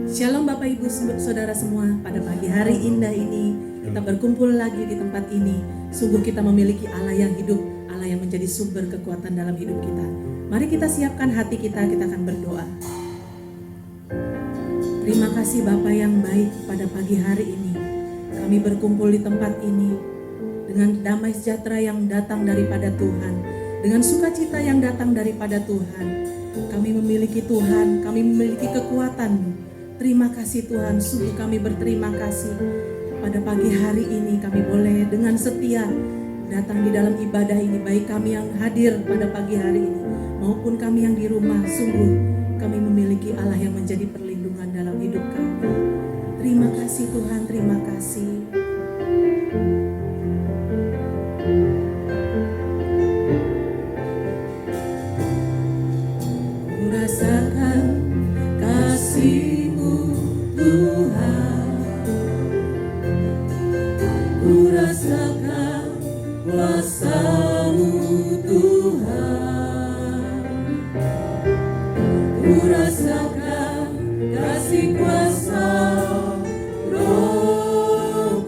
Shalom Bapak Ibu Saudara semua, pada pagi hari indah ini kita berkumpul lagi di tempat ini. Sungguh kita memiliki Allah yang hidup, Allah yang menjadi sumber kekuatan dalam hidup kita. Mari kita siapkan hati kita akan berdoa. Terima kasih Bapa yang baik, pada pagi hari ini kami berkumpul di tempat ini dengan damai sejahtera yang datang daripada Tuhan, dengan sukacita yang datang daripada Tuhan. Kami memiliki Tuhan, kami memiliki kekuatan-Mu. Terima kasih Tuhan, sungguh kami berterima kasih. Pada pagi hari ini kami boleh dengan setia datang di dalam ibadah ini, baik kami yang hadir pada pagi hari ini maupun kami yang di rumah. Sungguh kami memiliki Allah yang menjadi perlindungan dalam hidup kami. Terima kasih Tuhan, terima kasih. Ku rasakan kasih-Mu Tuhan, ku rasakan kuasa-Mu Tuhan, ku rasakan kasih kuasa Roh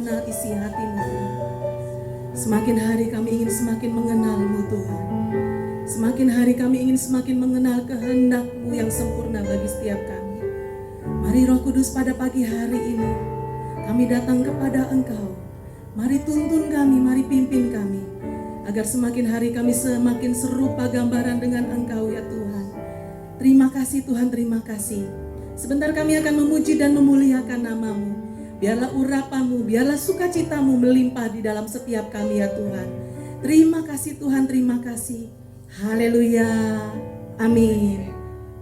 mengenal isi hati-Mu Tuhan. Semakin hari kami ingin semakin mengenal-Mu Tuhan. Semakin hari kami ingin semakin mengenal kehendak-Mu yang sempurna bagi setiap kami. Mari Roh Kudus pada pagi hari ini kami datang kepada Engkau. Mari tuntun kami, mari pimpin kami, agar semakin hari kami semakin serupa gambaran dengan Engkau ya Tuhan. Terima kasih Tuhan, terima kasih. Sebentar kami akan memuji dan memuliakan nama-Mu. Biarlah urapan-Mu, biarlah sukacita-Mu melimpah di dalam setiap kami ya Tuhan. Terima kasih Tuhan, terima kasih. Haleluya, amin.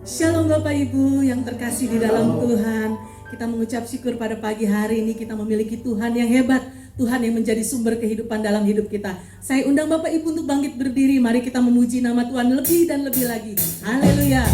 Shalom Bapak Ibu yang terkasih di dalam Tuhan. Kita mengucap syukur pada pagi hari ini kita memiliki Tuhan yang hebat. Tuhan yang menjadi sumber kehidupan dalam hidup kita. Saya undang Bapak Ibu untuk bangkit berdiri. Mari kita memuji nama Tuhan lebih dan lebih lagi. Haleluya.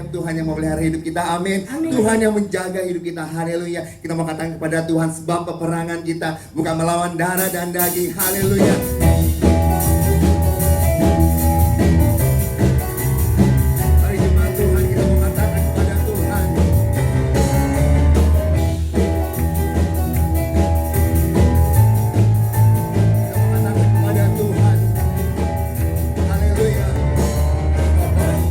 Tuhan yang memelihara hidup kita, amin. Tuhan yang menjaga hidup kita, haleluya. Kita mau katakan kepada Tuhan, sebab peperangan kita bukan melawan darah dan daging, haleluya. Mari jemaat Tuhan, kita mau katakan kepada Tuhan. Kita mau katakan kepada Tuhan, haleluya. Peperangan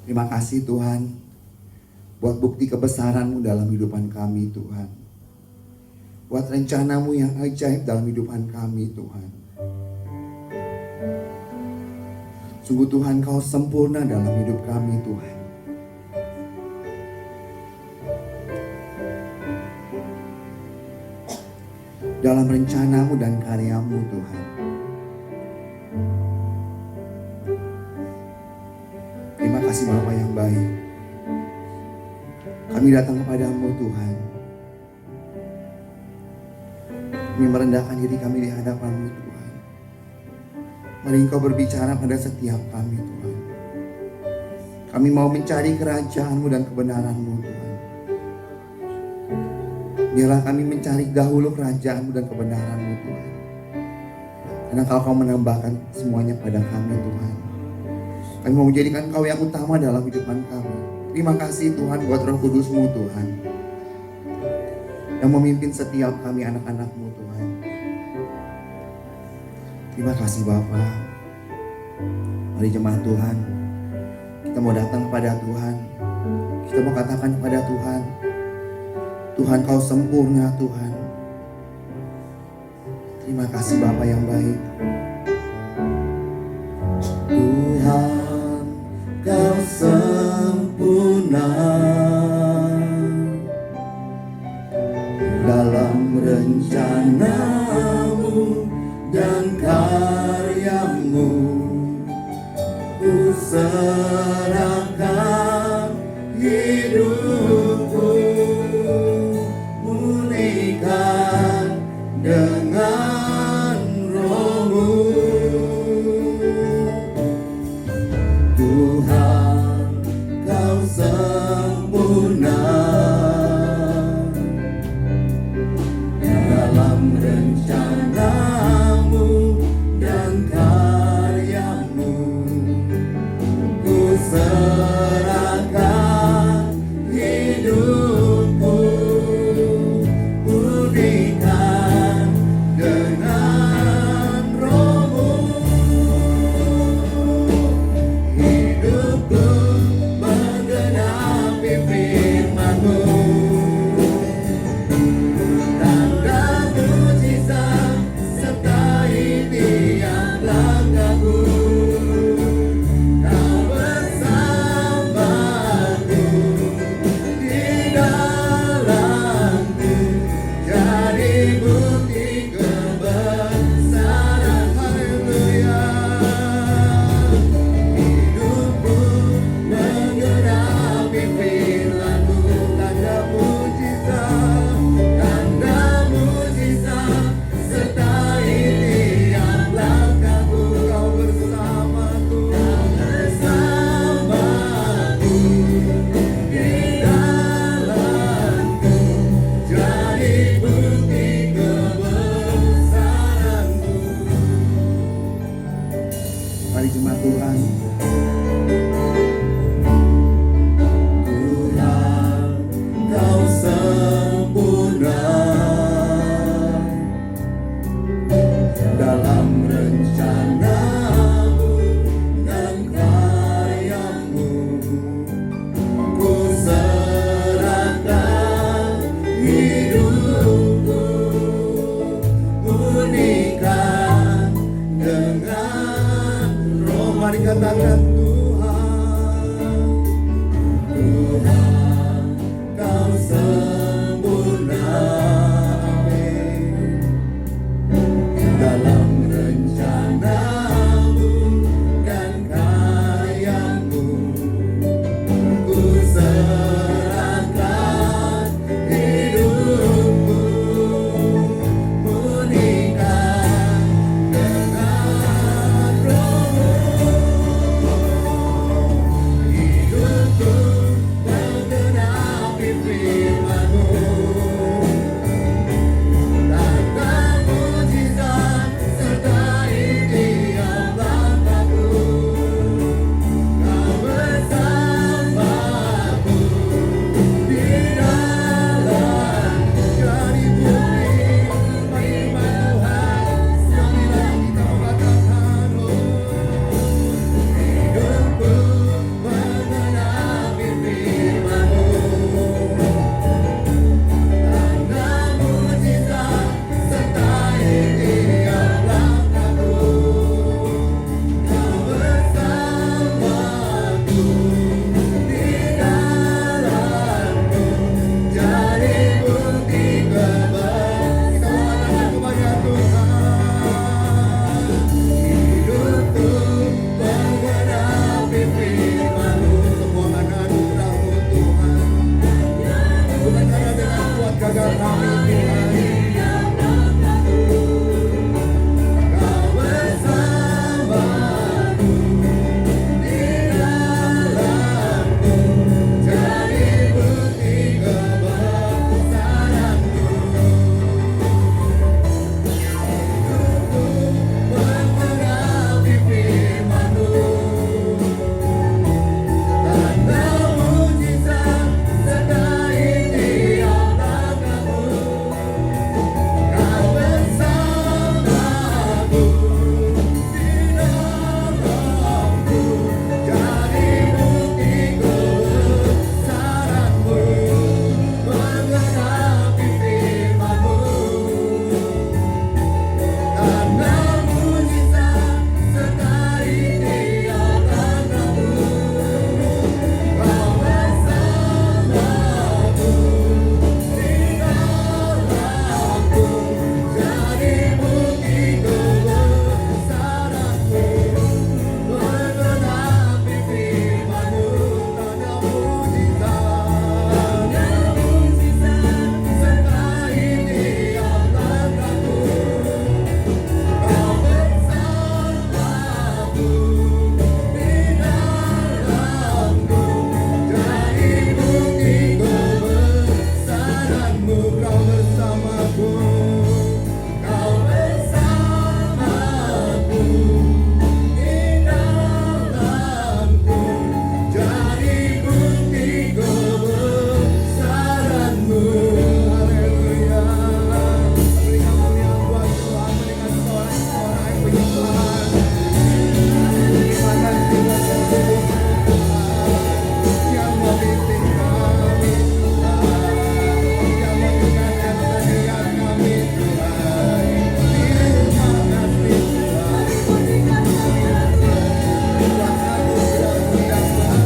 Terima kasih Tuhan buat bukti kebesaran-Mu dalam hidupan kami Tuhan. Buat rencana-Mu yang ajaib dalam hidupan kami Tuhan. Sungguh Tuhan Kau sempurna dalam hidup kami Tuhan. Dalam rencana-Mu dan karya-Mu Tuhan. Terima kasih Bapa yang baik. Kami datang kepadamu Tuhan. Kami merendahkan diri kami di hadapan-Mu Tuhan. Mari Engkau berbicara pada setiap kami Tuhan. Kami mau mencari kerajaan-Mu dan kebenaran-Mu Tuhan. Biarlah kami mencari dahulu kerajaan-Mu dan kebenaran-Mu Tuhan. Karena Kau menambahkan semuanya pada kami Tuhan. Kami mau menjadikan Kau yang utama dalam hidupan kami. Terima kasih Tuhan buat Roh Kudus-Mu Tuhan. Yang memimpin setiap kami anak-anak-Mu Tuhan. Terima kasih Bapa. Mari jemaat Tuhan, kita mau datang kepada Tuhan. Kita mau katakan kepada Tuhan, Tuhan Kau sempurna Tuhan. Terima kasih Bapa yang baik. Tuhan Kau sempurna dalam rencana-Mu dan karya-Mu. Ku serahkan hidupku, murnikan dengan Roh-Mu. Tuhan Kau sempurna dalam rencana menjaga kami Tuhan. Kau bersamaku di dalamku, jadi bukti kebesaranmu. Mengenapi firman-Mu, tanda mujizat sertai tiap langkahmu. Kau bersamaku di dalamku, jadi bukti kebesaranmu. Mengenapi firman-Mu, tanda mujizat sertai tiap langkahmu. Kau bersamaku di dalamku, jadi bukti kebesaranmu. Mengenapi firman-Mu, tanda mujizat sertai tiap langkahmu. Kau bersamaku di dalamku, jadi bukti kebesaranmu. Kau bersamaku, kau bersamaku di dalamku, jadi bukti kebesaranmu. Haleluya. Berikan kemuliaan buat Tuhan, berikan sorak-sorai penyembahan. Terima kasih buat Tuhan yang memimpin kami Tuhan, yang mengingatkan setiap kami Tuhan. Terima kasih Tuhan buat anugerah-Mu yang besar. Haleluya Bapa.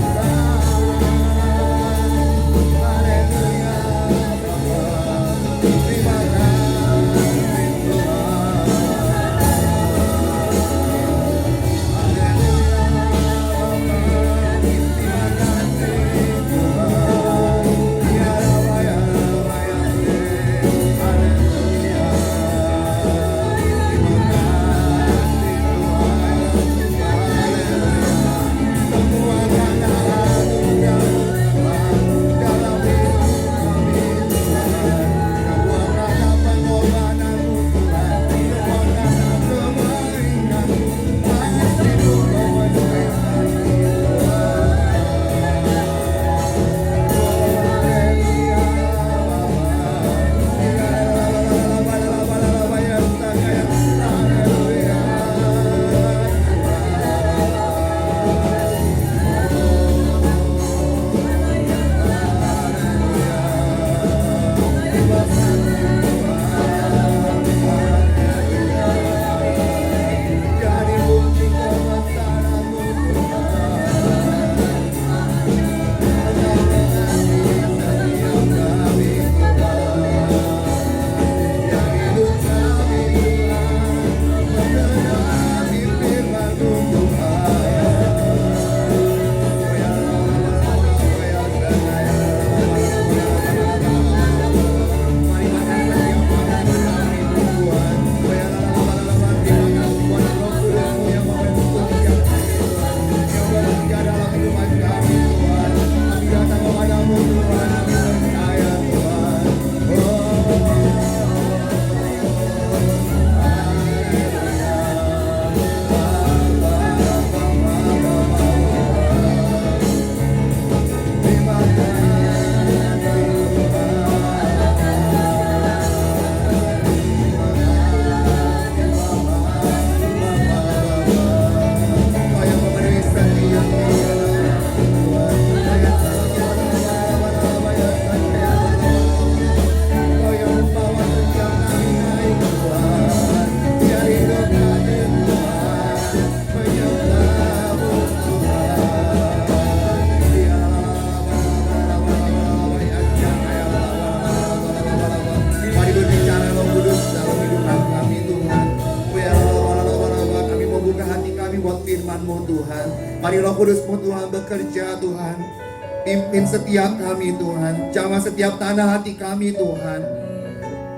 Terima kasih Tuhan. Jadi bukti kebesaran-Mu Tuhan. Mari Roh Kudus-Mu Tuhan bekerja Tuhan. Pimpin setiap kami Tuhan. Jamah setiap tanah hati kami Tuhan.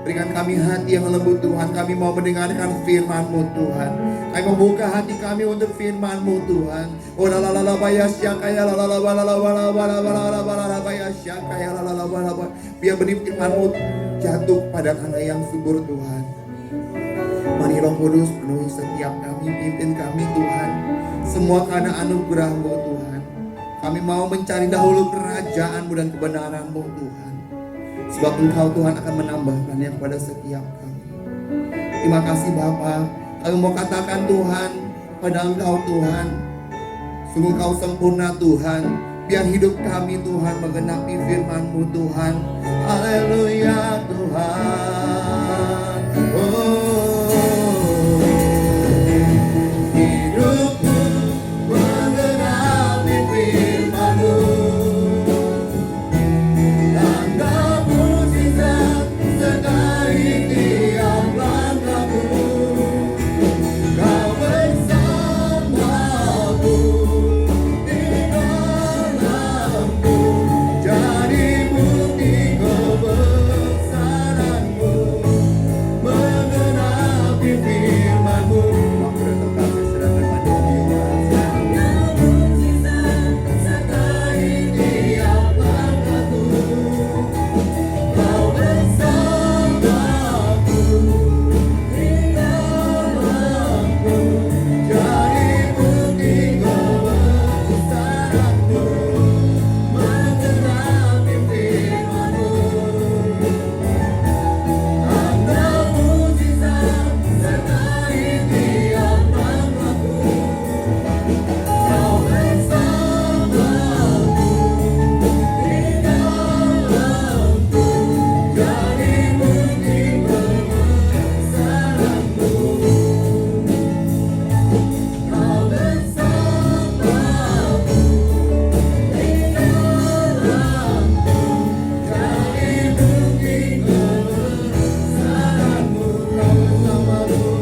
Berikan kami hati yang lembut Tuhan. Kami mau mendengarkan firman-Mu Tuhan. Kami membuka hati kami untuk firman-Mu Tuhan. Oh la la la la ba ya syaka ya la la la ba la la ba la ba la ba la la ba la la ba ya syaka ya la la la ba la ba. Biar benih firman-Mu jatuh pada tanah yang subur Tuhan. Mari Roh Kudus penuhi setiap kami, pimpin kami Tuhan. Semua karena anugerah-Mu Tuhan. Kami mau mencari dahulu kerajaan-Mu dan kebenaran-Mu Tuhan. Sebab Engkau Tuhan akan menambahkannya kepada setiap kami. Terima kasih Bapa. Kami mau katakan Tuhan pada Engkau Tuhan. Sungguh Engkau sempurna Tuhan. Biar hidup kami Tuhan menggenapi firman-Mu Tuhan. Haleluya Tuhan. Oh, hidupku menggenapi firman-Mu. Tanda mukjizat sertai tiap langkahku. Kau bersamaku di dalamku. Jadi bukti kebesaran-Mu menggenapi firman-Mu. Aku datang kasih sedangkan pada jiwa. Tanda mukjizat sertai tiap langkahku. Kau bersamaku di dalamku. Jadi bukti kebesaran-Mu menggenapi firman-Mu. Tanda mukjizat sertai tiap langkahku. Kau bersamaku di dalamku. Jadi bukti kebesaran-Mu. Kau bersamaku di dalamku. Jadi bukti kebesaran-Mu. Kau bersamaku.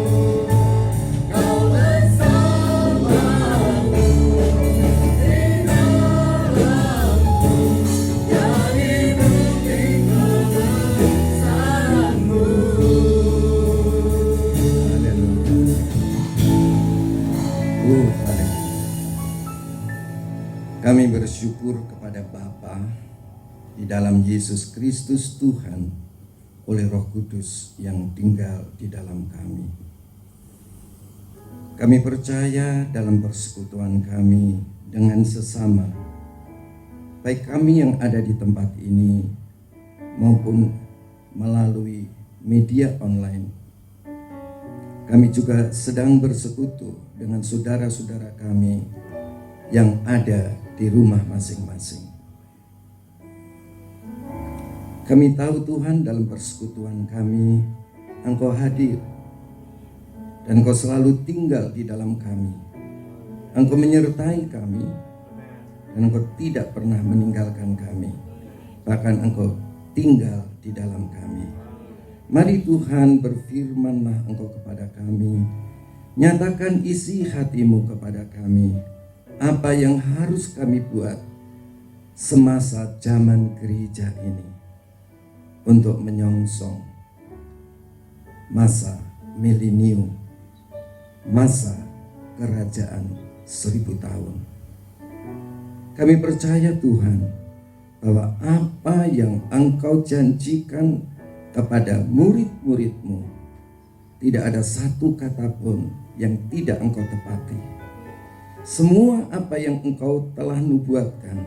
Kau bersamaku di dalamku. Jadi bukti kebesaran-Mu. Haleluya. Kami bersyukur kepada Bapa di dalam Yesus Kristus Tuhan oleh Roh Kudus yang tinggal di dalam kami. Kami percaya dalam persekutuan kami dengan sesama, baik kami yang ada di tempat ini maupun melalui media online. Kami juga sedang bersekutu dengan saudara-saudara kami yang ada di rumah masing-masing. Kami tahu Tuhan dalam persekutuan kami, Engkau hadir dan Engkau selalu tinggal di dalam kami. Engkau menyertai kami dan Engkau tidak pernah meninggalkan kami. Bahkan Engkau tinggal di dalam kami. Mari Tuhan, berfirman-Lah Engkau kepada kami. Nyatakan isi hati-Mu kepada kami. Apa yang harus kami buat semasa zaman gereja ini untuk menyongsong masa milenium, masa kerajaan 1000 tahun. Kami percaya Tuhan bahwa apa yang Engkau janjikan kepada murid-murid-Mu, tidak ada satu kata pun yang tidak Engkau tepati. Semua apa yang Engkau telah nubuatkan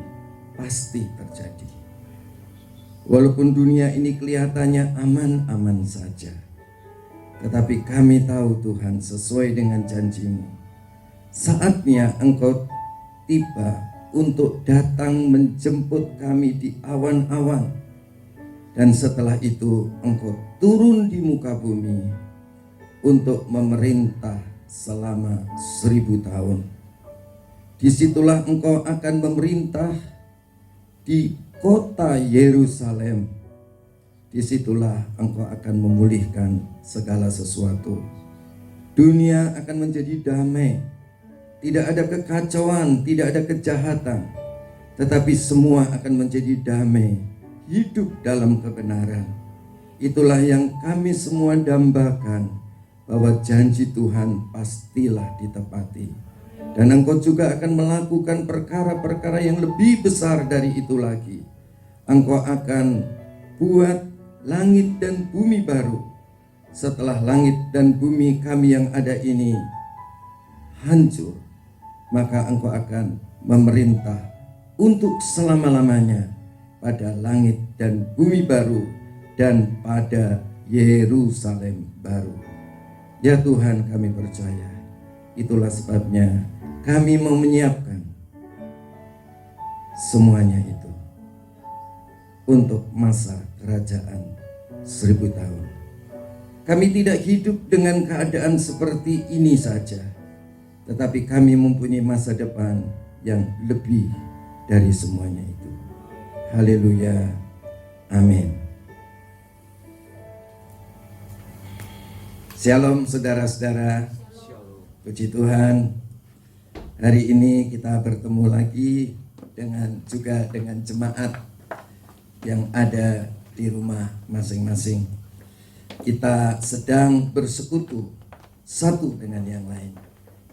pasti terjadi. Walaupun dunia ini kelihatannya aman-aman saja, tetapi kami tahu Tuhan, sesuai dengan janji-Mu, saatnya Engkau tiba untuk datang menjemput kami di awan-awan. Dan setelah itu Engkau turun di muka bumi untuk memerintah selama 1000 tahun. Disitulah Engkau akan memerintah di kota Yerusalem. Disitulah Engkau akan memulihkan segala sesuatu. Dunia akan menjadi damai. Tidak ada kekacauan, tidak ada kejahatan. tetapi semua akan menjadi damai, hidup dalam kebenaran. Itulah yang kami semua dambakan, bahwa janji Tuhan pastilah ditepati. Dan Engkau juga akan melakukan perkara-perkara yang lebih besar dari itu lagi. Engkau akan buat langit dan bumi baru. Setelah langit dan bumi kami yang ada ini hancur, maka Engkau akan memerintah untuk selama-lamanya pada langit dan bumi baru dan pada Yerusalem baru. Ya Tuhan, kami percaya. Itulah sebabnya kami mau menyiapkan semuanya itu untuk masa kerajaan 1000 tahun. Kami tidak hidup dengan keadaan seperti ini saja, tetapi kami mempunyai masa depan yang lebih dari semuanya itu. Haleluya. Amin. Shalom saudara-saudara. Puji Tuhan. Hari ini kita bertemu lagi dengan jemaat yang ada di rumah masing-masing. Kita sedang bersekutu satu dengan yang lain,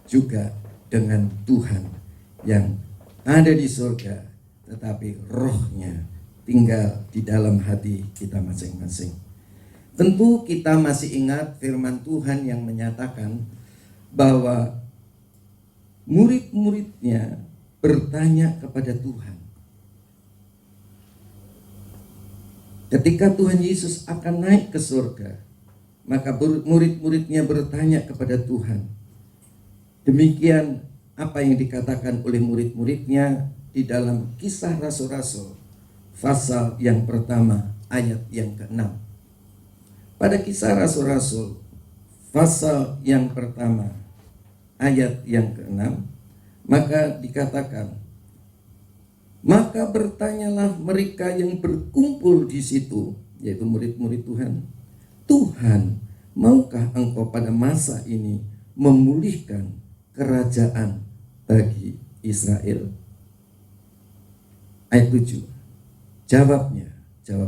juga dengan Tuhan yang ada di surga, tetapi rohnya tinggal di dalam hati kita masing-masing. Tentu kita masih ingat firman Tuhan yang menyatakan bahwa murid-muridnya bertanya kepada Tuhan. Ketika Tuhan Yesus akan naik ke surga, maka murid-muridnya bertanya kepada Tuhan. Demikian apa yang dikatakan oleh murid-muridnya di dalam Kisah Rasul-Rasul pasal yang pertama ayat yang ke-6. Pada Kisah Rasul-Rasul pasal yang pertama ayat yang ke-6, maka dikatakan, maka bertanyalah mereka yang berkumpul di situ, yaitu murid-murid Tuhan, Tuhan, maukah Engkau pada masa ini memulihkan kerajaan bagi Israel? Ayat 7. Jawab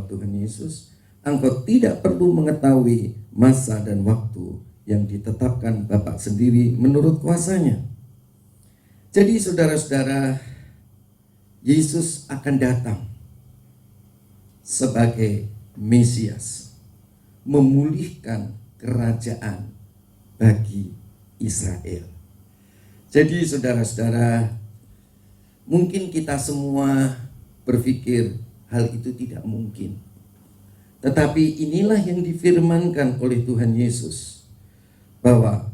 Tuhan Yesus, Engkau tidak perlu mengetahui masa dan waktu yang ditetapkan Bapa sendiri menurut kuasanya. Jadi saudara-saudara, Yesus akan datang sebagai Mesias, memulihkan kerajaan bagi Israel. Jadi saudara-saudara, mungkin kita semua berpikir hal itu tidak mungkin. Tetapi inilah yang difirmankan oleh Tuhan Yesus, bahwa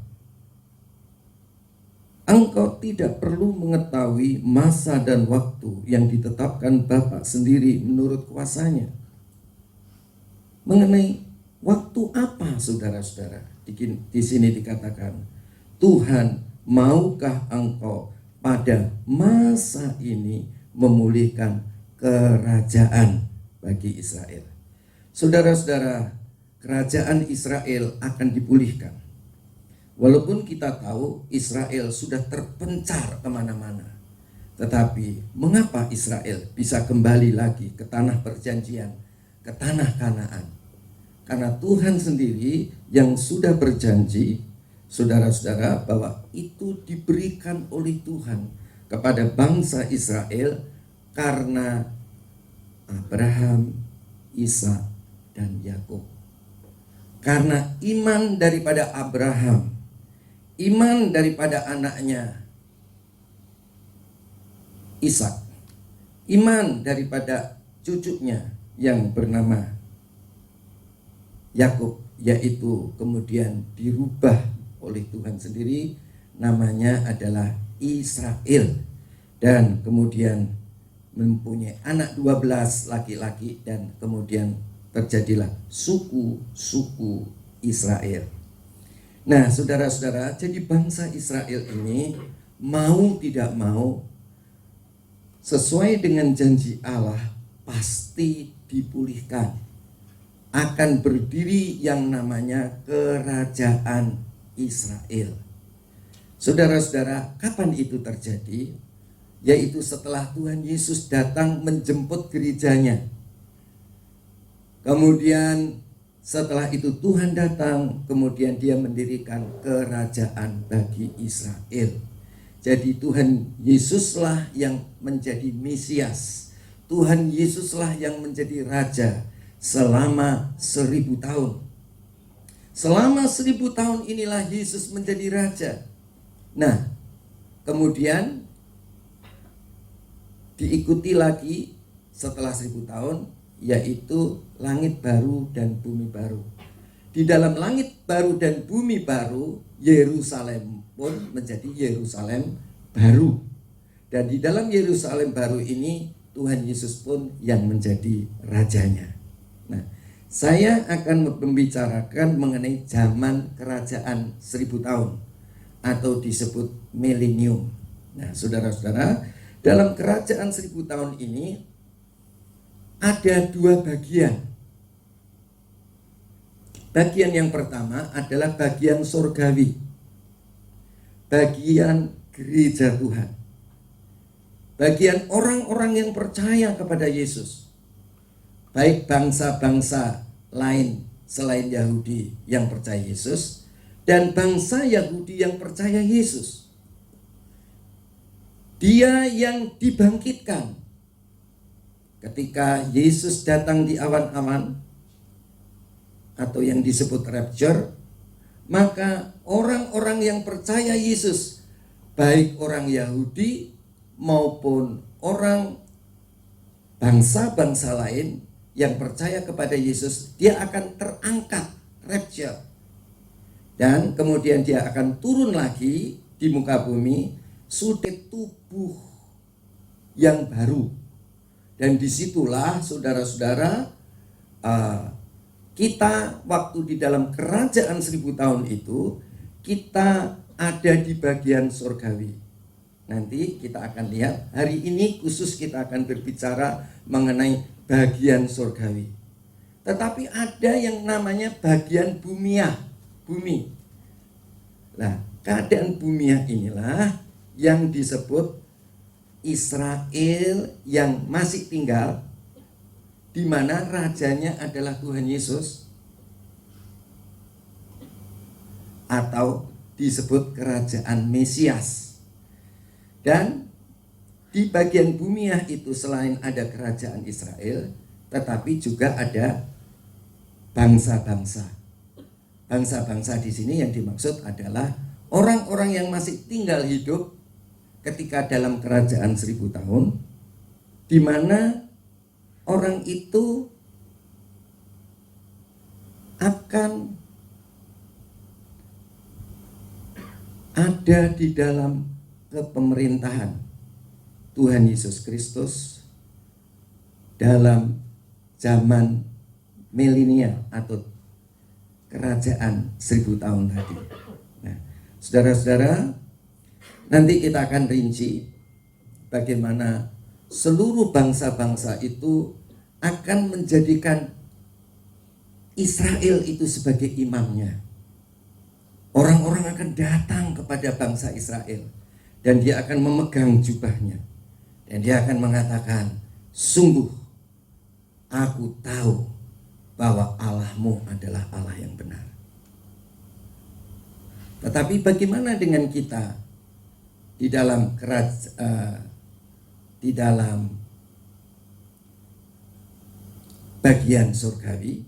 Engkau tidak perlu mengetahui masa dan waktu yang ditetapkan Bapa sendiri menurut kuasanya. Mengenai waktu apa, saudara-saudara? Di sini dikatakan, Tuhan, maukah Engkau pada masa ini memulihkan kerajaan bagi Israel? Saudara-saudara, kerajaan Israel akan dipulihkan. Walaupun kita tahu Israel sudah terpencar kemana-mana, tetapi mengapa Israel bisa kembali lagi ke tanah perjanjian, ke tanah Kanaan? Karena Tuhan sendiri yang sudah berjanji, saudara-saudara, bahwa itu diberikan oleh Tuhan kepada bangsa Israel karena Abraham, Ishak, dan Yakub. Karena iman daripada Abraham, iman daripada anaknya Ishak, iman daripada cucunya yang bernama Yakub, yaitu kemudian dirubah oleh Tuhan sendiri, namanya adalah Israel, dan kemudian mempunyai anak 12 laki-laki, dan kemudian terjadilah suku-suku Israel. Nah, saudara-saudara, jadi bangsa Israel ini mau tidak mau, sesuai dengan janji Allah, pasti dipulihkan. Akan berdiri yang namanya kerajaan Israel. Saudara-saudara, kapan itu terjadi? yaitu setelah Tuhan Yesus datang menjemput gerejanya. Kemudian setelah itu Tuhan datang, kemudian dia mendirikan kerajaan bagi Israel. Jadi Tuhan Yesuslah yang menjadi Mesias. Tuhan Yesuslah yang menjadi Raja selama 1000 tahun. Selama 1000 tahun inilah Yesus menjadi Raja. Nah, kemudian diikuti lagi setelah 1000 tahun, yaitu langit baru dan bumi baru. Di dalam langit baru dan bumi baru, Yerusalem pun menjadi Yerusalem baru. Dan di dalam Yerusalem baru ini, Tuhan Yesus pun yang menjadi rajanya. Nah, saya akan membicarakan mengenai zaman kerajaan 1000 tahun atau disebut milenium. Nah, saudara-saudara, dalam kerajaan 1000 tahun ini ada 2 bagian. Bagian yang pertama adalah bagian surgawi, bagian gereja Tuhan, bagian orang-orang yang percaya kepada Yesus, baik bangsa-bangsa lain selain Yahudi yang percaya Yesus dan bangsa Yahudi yang percaya Yesus. Dia yang dibangkitkan ketika Yesus datang di awan-awan atau yang disebut rapture, maka orang-orang yang percaya Yesus, baik orang Yahudi maupun orang bangsa-bangsa lain yang percaya kepada Yesus, dia akan terangkat, rapture. Dan kemudian dia akan turun lagi di muka bumi, sudah tubuh yang baru. Dan disitulah saudara-saudara, kita waktu di dalam kerajaan 1000 tahun itu, kita ada di bagian surgawi. Nanti kita akan lihat, hari ini khusus kita akan berbicara mengenai bagian surgawi. Tetapi ada yang namanya bagian bumiah, bumi. Nah, keadaan bumiah inilah yang disebut Israel yang masih tinggal, di mana rajanya adalah Tuhan Yesus, atau disebut kerajaan Mesias. Dan di bagian bumiah itu selain ada kerajaan Israel, tetapi juga ada bangsa-bangsa. Bangsa-bangsa di sini yang dimaksud adalah orang-orang yang masih tinggal hidup ketika dalam kerajaan 1000 tahun, di mana orang itu akan ada di dalam kepemerintahan Tuhan Yesus Kristus dalam zaman milenial atau kerajaan 1000 tahun tadi. Nah, saudara-saudara, nanti kita akan rinci bagaimana seluruh bangsa-bangsa itu akan menjadikan Israel itu sebagai imamnya. Orang-orang akan datang kepada bangsa Israel dan dia akan memegang jubahnya dan dia akan mengatakan, sungguh aku tahu bahwa Allahmu adalah Allah yang benar. Tetapi bagaimana dengan kita di dalam bagian surgawi?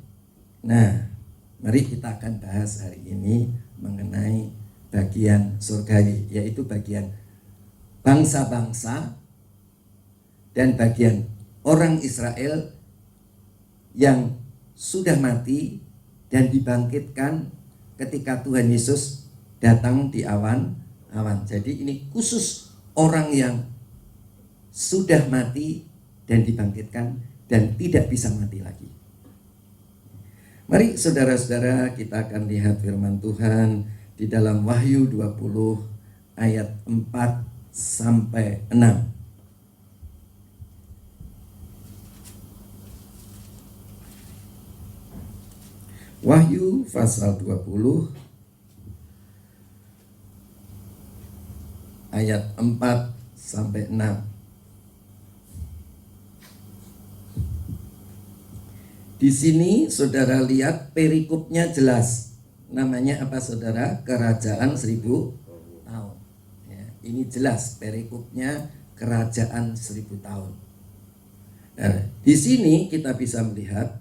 Nah, mari kita akan bahas hari ini mengenai bagian surgawi, yaitu bagian bangsa-bangsa dan bagian orang Israel yang sudah mati dan dibangkitkan ketika Tuhan Yesus datang di awan-awan. Jadi ini khusus orang yang sudah mati dan dibangkitkan dan tidak bisa mati lagi. Mari saudara-saudara, kita akan lihat firman Tuhan di dalam Wahyu 20 ayat 4 sampai 6. Wahyu pasal 20 ayat 4 sampai 6. Di sini saudara lihat perikopnya jelas. Namanya apa saudara? Kerajaan 1000 tahun. Ya, ini jelas perikopnya kerajaan 1000 tahun. Nah, di sini kita bisa melihat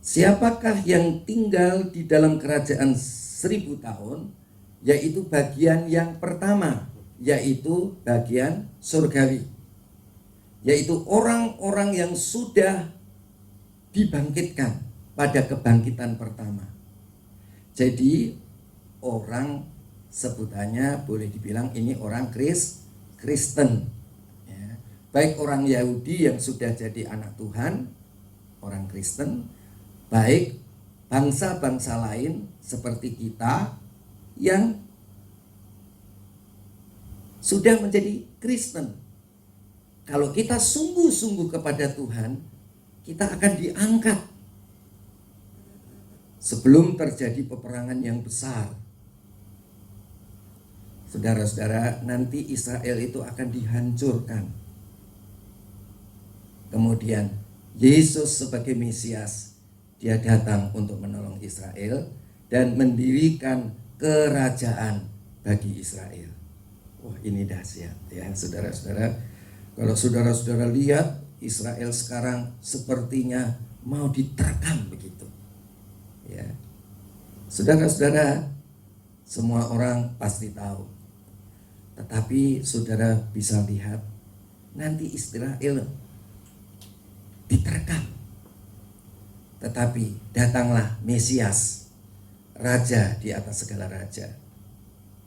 siapakah yang tinggal di dalam kerajaan 1000 tahun, yaitu bagian yang pertama, yaitu bagian surgawi, yaitu orang-orang yang sudah dibangkitkan pada kebangkitan pertama. Jadi orang sebutannya boleh dibilang ini orang Kristen, ya. Baik orang Yahudi yang sudah jadi anak Tuhan, orang Kristen, baik bangsa-bangsa lain seperti kita yang sudah menjadi Kristen. Kalau kita sungguh-sungguh kepada Tuhan, kita akan diangkat sebelum terjadi peperangan yang besar. Saudara-saudara, nanti Israel itu akan dihancurkan. Kemudian Yesus sebagai Mesias, dia datang untuk menolong Israel dan mendirikan kerajaan bagi Israel. Wah, ini dahsyat ya saudara-saudara. Kalau saudara-saudara lihat Israel sekarang sepertinya mau diterkam begitu. Ya. Saudara-saudara, semua orang pasti tahu. Tetapi saudara bisa lihat nanti Israel diterkam. Tetapi datanglah Mesias, raja di atas segala raja,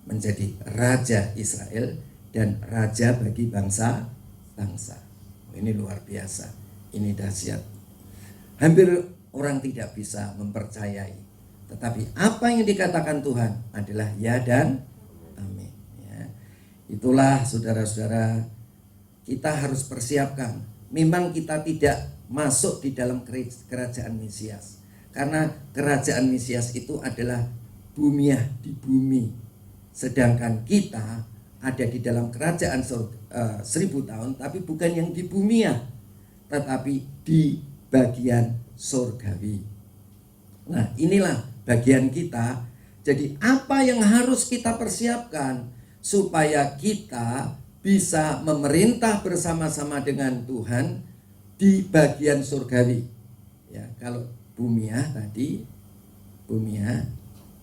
menjadi raja Israel dan raja bagi bangsa-bangsa. Ini luar biasa, ini dahsyat. Hampir orang tidak bisa mempercayai. Tetapi apa yang dikatakan Tuhan adalah ya dan amin. Ya. Itulah saudara-saudara, kita harus persiapkan. Memang kita tidak masuk di dalam kerajaan Mesias, karena kerajaan Mesias itu adalah bumiah di bumi, sedangkan kita ada di dalam kerajaan 1000 tahun, tapi bukan yang di bumiah, tetapi di bagian surgawi. Nah, inilah bagian kita. Jadi apa yang harus kita persiapkan supaya kita bisa memerintah bersama-sama dengan Tuhan di bagian surgawi. Ya, kalau bumiah tadi, bumiah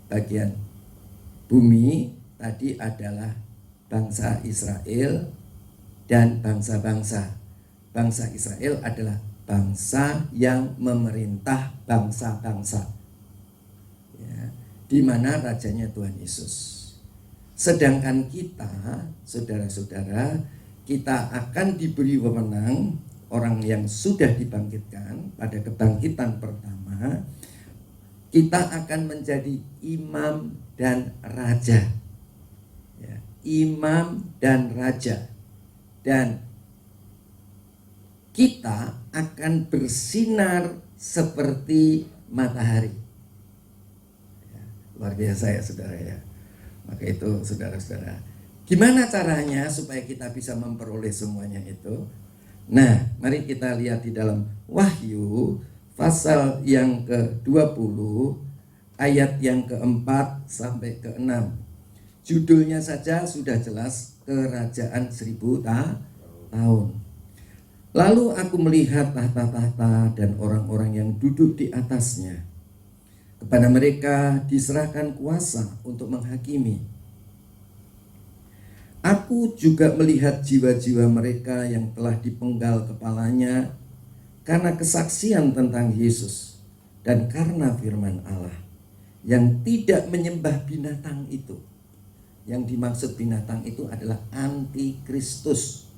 bagian bumi tadi adalah bangsa Israel dan bangsa-bangsa. Bangsa Israel adalah bangsa yang memerintah bangsa-bangsa, ya, di mana rajanya Tuhan Yesus. Sedangkan kita, saudara-saudara, kita akan diberi wewenang, orang yang sudah dibangkitkan pada kebangkitan pertama, kita akan menjadi imam dan raja, ya, imam dan raja, dan kita akan bersinar seperti matahari. Ya, luar biasa ya saudara ya. Maka itu saudara-saudara, gimana caranya supaya kita bisa memperoleh semuanya itu? Nah, mari kita lihat di dalam Wahyu pasal yang ke-20 ayat yang ke-4 sampai ke-6. Judulnya saja sudah jelas, kerajaan 1000 tahun. Lalu aku melihat tahta-tahta dan orang-orang yang duduk di atasnya. Kepada mereka diserahkan kuasa untuk menghakimi. Aku juga melihat jiwa-jiwa mereka yang telah dipenggal kepalanya karena kesaksian tentang Yesus dan karena firman Allah, yang tidak menyembah binatang itu. Yang dimaksud binatang itu adalah antikristus.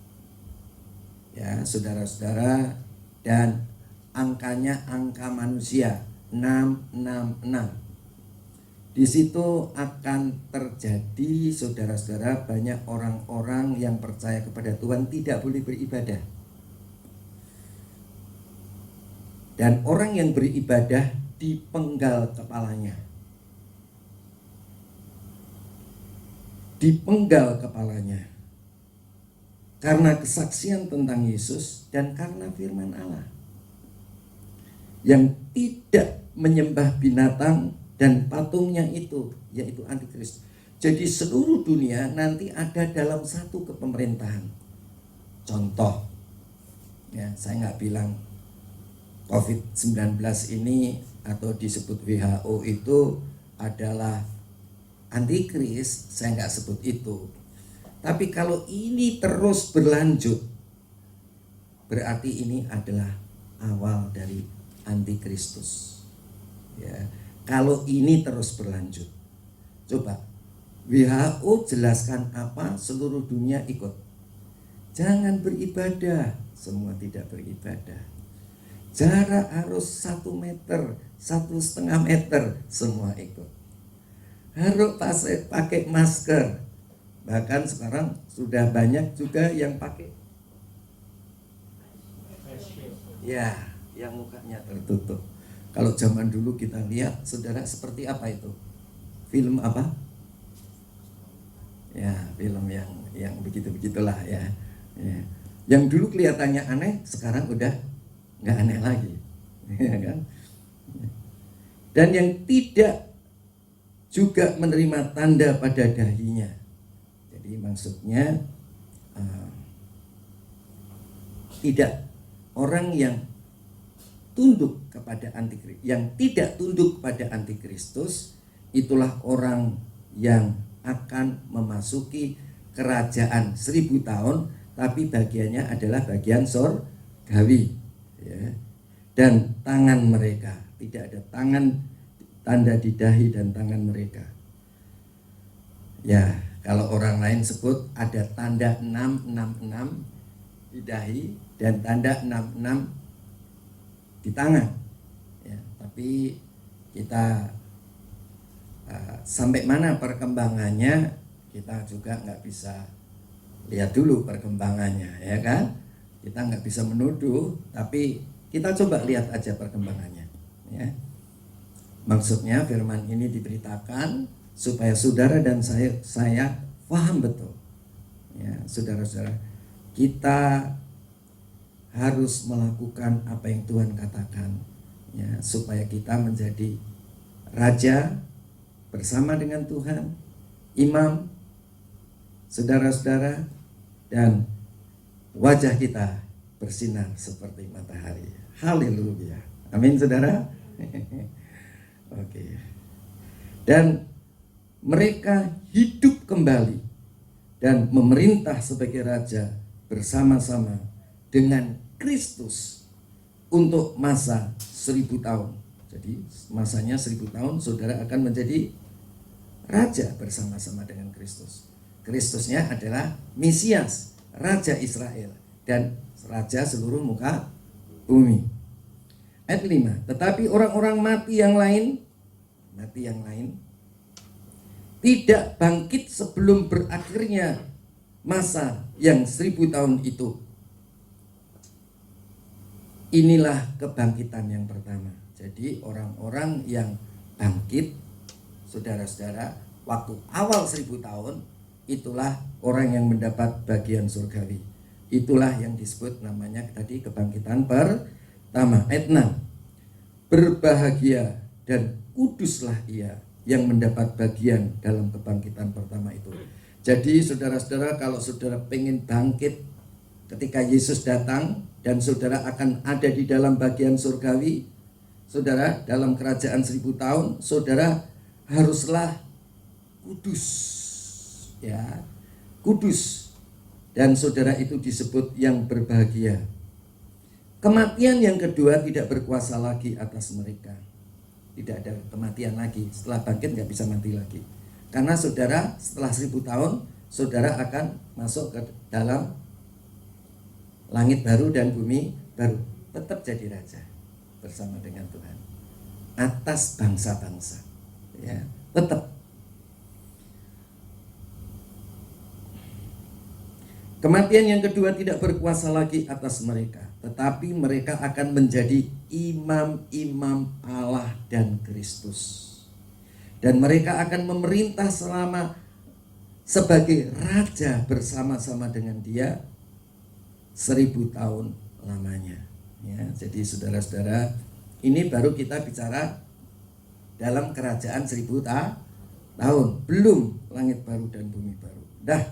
Ya, saudara-saudara, dan angkanya angka manusia 666. Di situ akan terjadi, saudara-saudara, banyak orang-orang yang percaya kepada Tuhan tidak boleh beribadah. Dan orang yang beribadah dipenggal kepalanya. Dipenggal kepalanya. karena kesaksian tentang Yesus dan karena firman Allah yang tidak menyembah binatang dan patungnya itu, yaitu antikristus. Jadi seluruh dunia nanti ada dalam satu kepemerintahan. Contoh, ya, saya nggak bilang COVID-19 ini atau disebut WHO itu adalah antikris, saya nggak sebut itu. Tapi kalau ini terus berlanjut, berarti ini adalah awal dari antikristus. Ya, kalau ini terus berlanjut, coba WHO jelaskan apa, seluruh dunia ikut. Jangan beribadah, semua tidak beribadah. Jarak harus 1 meter, 1,5 meter, semua ikut. Harus pakai masker. Bahkan sekarang sudah banyak juga yang pakai, ya, yang mukanya tertutup. Kalau zaman dulu kita lihat, saudara, seperti apa itu? Film apa? Ya, film yang begitu-begitulah ya. Ya. Yang dulu kelihatannya aneh, sekarang udah nggak aneh lagi, ya kan? Dan yang tidak juga menerima tanda pada dahinya. Jadi maksudnya tidak, orang yang tunduk kepada antikristus, yang tidak tunduk kepada antikristus, itulah orang yang akan memasuki kerajaan 1000 tahun, tapi bagiannya adalah bagian surgawi, ya. Dan tangan mereka, tidak ada tangan, tanda di dahi dan tangan mereka. Ya, kalau orang lain sebut ada tanda 666 di dahi dan tanda 66 di tangan, ya. Tapi kita sampai mana perkembangannya kita juga nggak bisa lihat dulu perkembangannya, ya kan? Kita nggak bisa menuduh, tapi kita coba lihat aja perkembangannya, ya. Maksudnya firman ini diberitakan supaya saudara dan saya paham betul, ya, saudara-saudara, kita harus melakukan apa yang Tuhan katakan, ya, supaya kita menjadi raja bersama dengan Tuhan, imam, saudara-saudara, dan wajah kita bersinar seperti matahari. Haleluya. Amin, saudara. Oke. Dan mereka hidup kembali dan memerintah sebagai raja bersama-sama dengan Kristus untuk masa 1000 tahun. Jadi masanya 1000 tahun, saudara akan menjadi raja bersama-sama dengan Kristus. Kristusnya adalah Mesias, Raja Israel, dan Raja seluruh muka bumi. Ayat 5, tetapi orang-orang mati yang lain tidak bangkit sebelum berakhirnya masa yang 1000 tahun itu. Inilah kebangkitan yang pertama. Jadi orang-orang yang bangkit, saudara-saudara, waktu awal 1000 tahun, itulah orang yang mendapat bagian surgawi. Itulah yang disebut namanya tadi kebangkitan pertama. Ayat 6, berbahagia dan kuduslah ia yang mendapat bagian dalam kebangkitan pertama itu. Jadi saudara-saudara, kalau saudara pengen bangkit ketika Yesus datang dan saudara akan ada di dalam bagian surgawi, saudara, dalam kerajaan 1000 tahun, saudara haruslah kudus, ya, kudus. Dan saudara itu disebut yang berbahagia. Kematian yang kedua tidak berkuasa lagi atas mereka. Tidak ada kematian lagi. Setelah bangkit nggak bisa mati lagi. Karena saudara setelah 1000 tahun, saudara akan masuk ke dalam langit baru dan bumi baru. Tetap jadi raja bersama dengan Tuhan atas bangsa-bangsa, ya, tetap. Kematian yang kedua tidak berkuasa lagi atas mereka, tetapi mereka akan menjadi imam-imam Allah dan Kristus. Dan mereka akan memerintah selama sebagai raja bersama-sama dengan Dia 1000 tahun lamanya. Ya, jadi saudara-saudara, ini baru kita bicara dalam kerajaan 1000 tahun, belum langit baru dan bumi baru. Dah,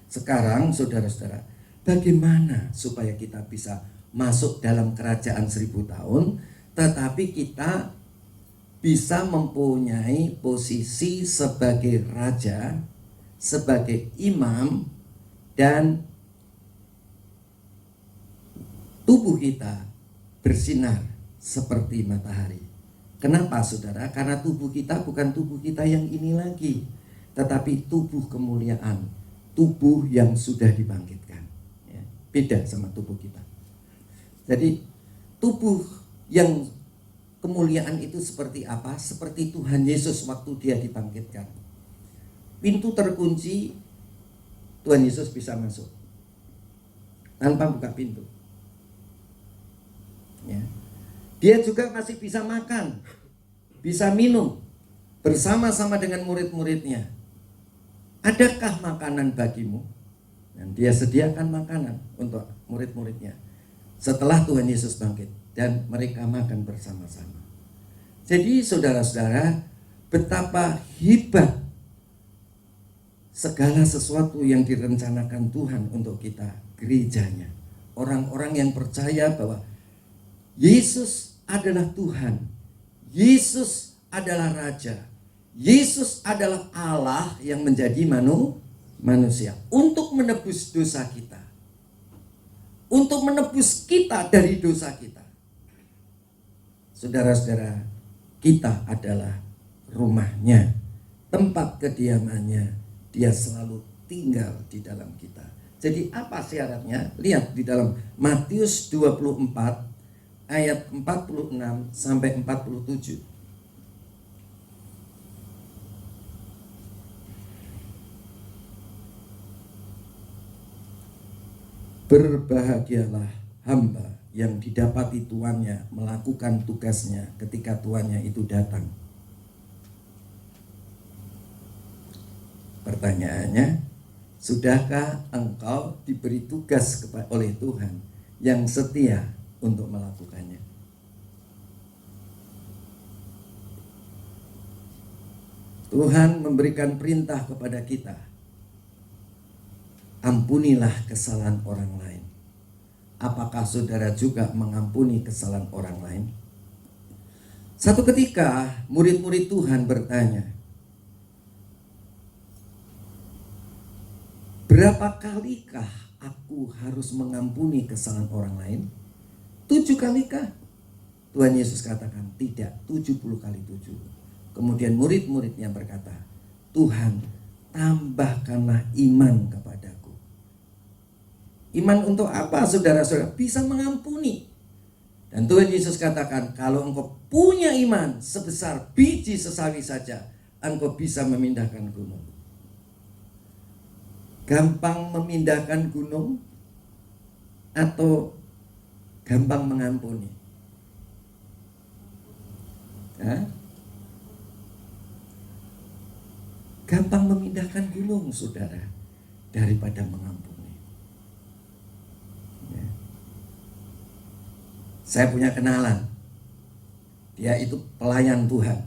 sekarang saudara-saudara, bagaimana supaya kita bisa masuk dalam kerajaan 1000 tahun, tetapi kita bisa mempunyai posisi sebagai raja, sebagai imam, dan tubuh kita bersinar seperti matahari. Kenapa saudara? Karena tubuh kita bukan tubuh kita yang ini lagi, tetapi tubuh kemuliaan, tubuh yang sudah dibangkitkan. Ya, beda sama tubuh kita. Jadi tubuh yang kemuliaan itu seperti apa? Seperti Tuhan Yesus waktu dia dibangkitkan. Pintu terkunci, Tuhan Yesus bisa masuk tanpa buka pintu. Ya. Dia juga masih bisa makan, bisa minum bersama-sama dengan murid-muridnya. Adakah makanan bagimu? Dan dia sediakan makanan untuk murid-muridnya setelah Tuhan Yesus bangkit, dan mereka makan bersama-sama. Jadi saudara-saudara, betapa hebat segala sesuatu yang direncanakan Tuhan untuk kita, gerejanya. Orang-orang yang percaya bahwa Yesus adalah Tuhan, Yesus adalah Raja, Yesus adalah Allah yang menjadi manusia untuk menebus dosa kita, untuk menebus kita dari dosa kita. Saudara-saudara, kita adalah rumahnya, tempat kediamannya. Dia selalu tinggal di dalam kita. Jadi apa syaratnya? Lihat di dalam Matius 24 ayat 46 sampai 47. Berbahagialah hamba yang didapati tuannya melakukan tugasnya ketika tuannya itu datang. Pertanyaannya, sudahkah engkau diberi tugas oleh Tuhan yang setia untuk melakukannya? Tuhan memberikan perintah kepada kita, ampunilah kesalahan orang lain. Apakah saudara juga mengampuni kesalahan orang lain? Satu ketika murid-murid Tuhan bertanya, berapa kalikah aku harus mengampuni kesalahan orang lain? 7 kalikah? Tuhan Yesus katakan, tidak, 70 kali 7. Kemudian murid-muridnya berkata, Tuhan, tambahkanlah iman kepadaku. Iman untuk apa, saudara-saudara? Bisa mengampuni. Dan Tuhan Yesus katakan, kalau engkau punya iman sebesar biji sesawi saja, engkau bisa memindahkan gunung. Gampang memindahkan gunung atau gampang mengampuni? Hah? Gampang memindahkan gunung, saudara, daripada mengampuni. Ya. Saya punya kenalan, dia itu pelayan Tuhan,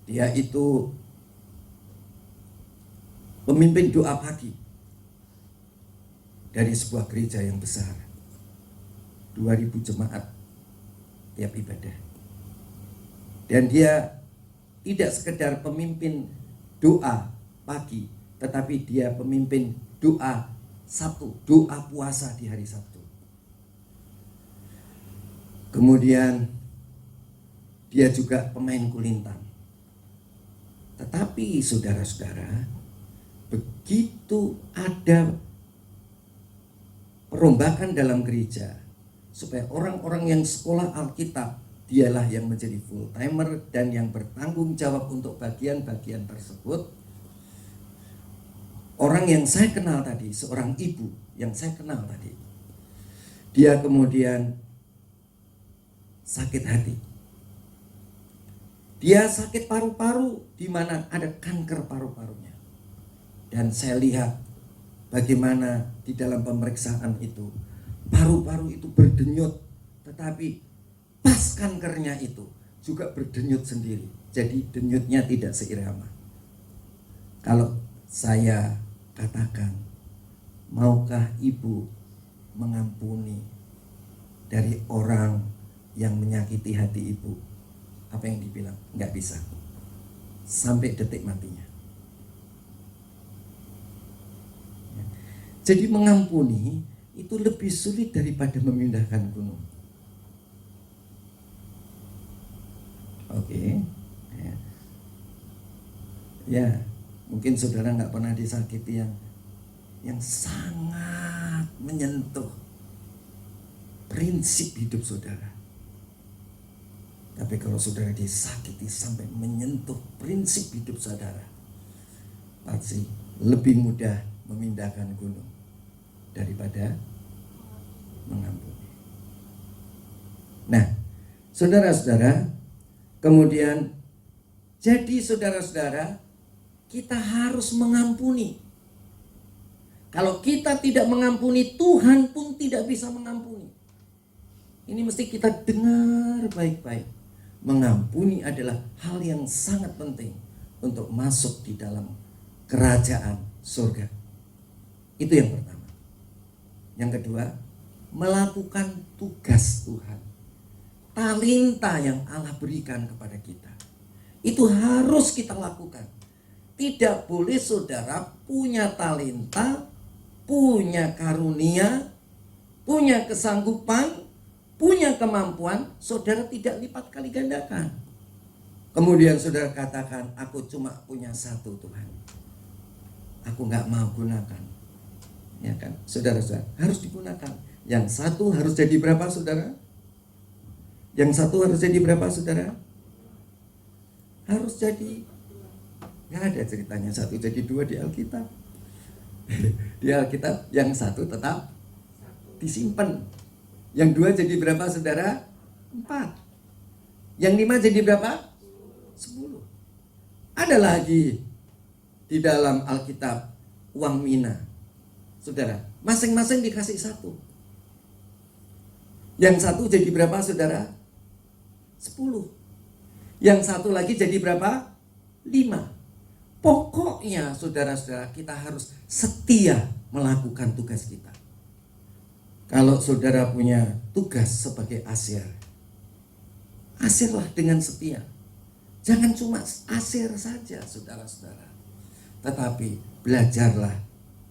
dia itu pemimpin doa pagi dari sebuah gereja yang besar, 2000 jemaat tiap ibadah. Dan dia tidak sekedar pemimpin doa pagi, tetapi dia pemimpin doa Sabtu, doa puasa di hari Sabtu. Kemudian dia juga pemain kulintang. Tetapi saudara-saudara, begitu ada perombakan dalam gereja supaya orang-orang yang sekolah Alkitab, dialah yang menjadi full timer dan yang bertanggung jawab untuk bagian-bagian tersebut. Orang yang saya kenal tadi, seorang ibu yang saya kenal tadi, dia kemudian sakit hati. Dia sakit paru-paru di mana ada kanker paru-parunya. Dan saya lihat bagaimana di dalam pemeriksaan itu paru-paru itu berdenyut, tetapi pas kankernya itu juga berdenyut sendiri. Jadi denyutnya tidak seirama. Kalau saya katakan, maukah ibu mengampuni dari orang yang menyakiti hati ibu? Apa yang dibilang? Nggak bisa. Sampai detik matinya. Jadi mengampuni itu lebih sulit daripada memindahkan gunung. Oke. Ya, mungkin saudara nggak pernah disakiti yang sangat menyentuh prinsip hidup saudara. Tapi kalau saudara disakiti sampai menyentuh prinsip hidup saudara, pasti lebih mudah memindahkan gunung daripada mengampuni. Nah, saudara-saudara, kemudian jadi saudara-saudara, kita harus mengampuni. Kalau kita tidak mengampuni, Tuhan pun tidak bisa mengampuni. Ini mesti kita dengar baik-baik. Mengampuni adalah hal yang sangat penting untuk masuk di dalam kerajaan surga. Itu yang pertama. Yang kedua, melakukan tugas Tuhan. Talenta yang Allah berikan kepada kita, itu harus kita lakukan. Tidak boleh saudara punya talenta, punya karunia, punya kesanggupan, punya kemampuan, saudara tidak lipat kali gandakan. Kemudian saudara katakan, aku cuma punya satu Tuhan, aku gak mau gunakan. Ya kan, saudara-saudara, harus digunakan. Yang satu harus jadi berapa saudara? Yang satu harus jadi berapa saudara? Harus jadi, gak ada ceritanya satu jadi dua di Alkitab. Di Alkitab yang satu tetap disimpan. Yang dua jadi berapa saudara? 4. Yang 5 jadi berapa? 10. Ada lagi di dalam Alkitab uang mina. Saudara, masing-masing dikasih 1. Yang satu jadi berapa saudara? 10. Yang satu lagi jadi berapa? 5. Pokoknya saudara-saudara, kita harus setia melakukan tugas kita. Kalau saudara punya tugas sebagai asir, asirlah dengan setia. Jangan cuma asir saja saudara-saudara, tetapi belajarlah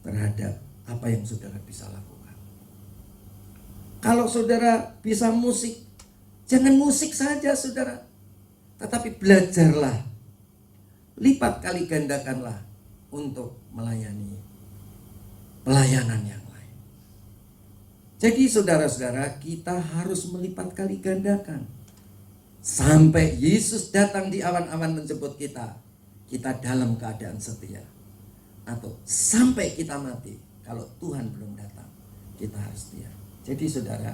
terhadap apa yang saudara bisa lakukan. Kalau saudara bisa musik, jangan musik saja saudara, tetapi belajarlah, lipat kali gandakanlah untuk melayani pelayanan yang lain. Jadi saudara-saudara, kita harus melipat kali gandakan sampai Yesus datang di awan-awan menjemput kita, kita dalam keadaan setia. Atau sampai kita mati, kalau Tuhan belum datang, kita harus setia. Jadi saudara,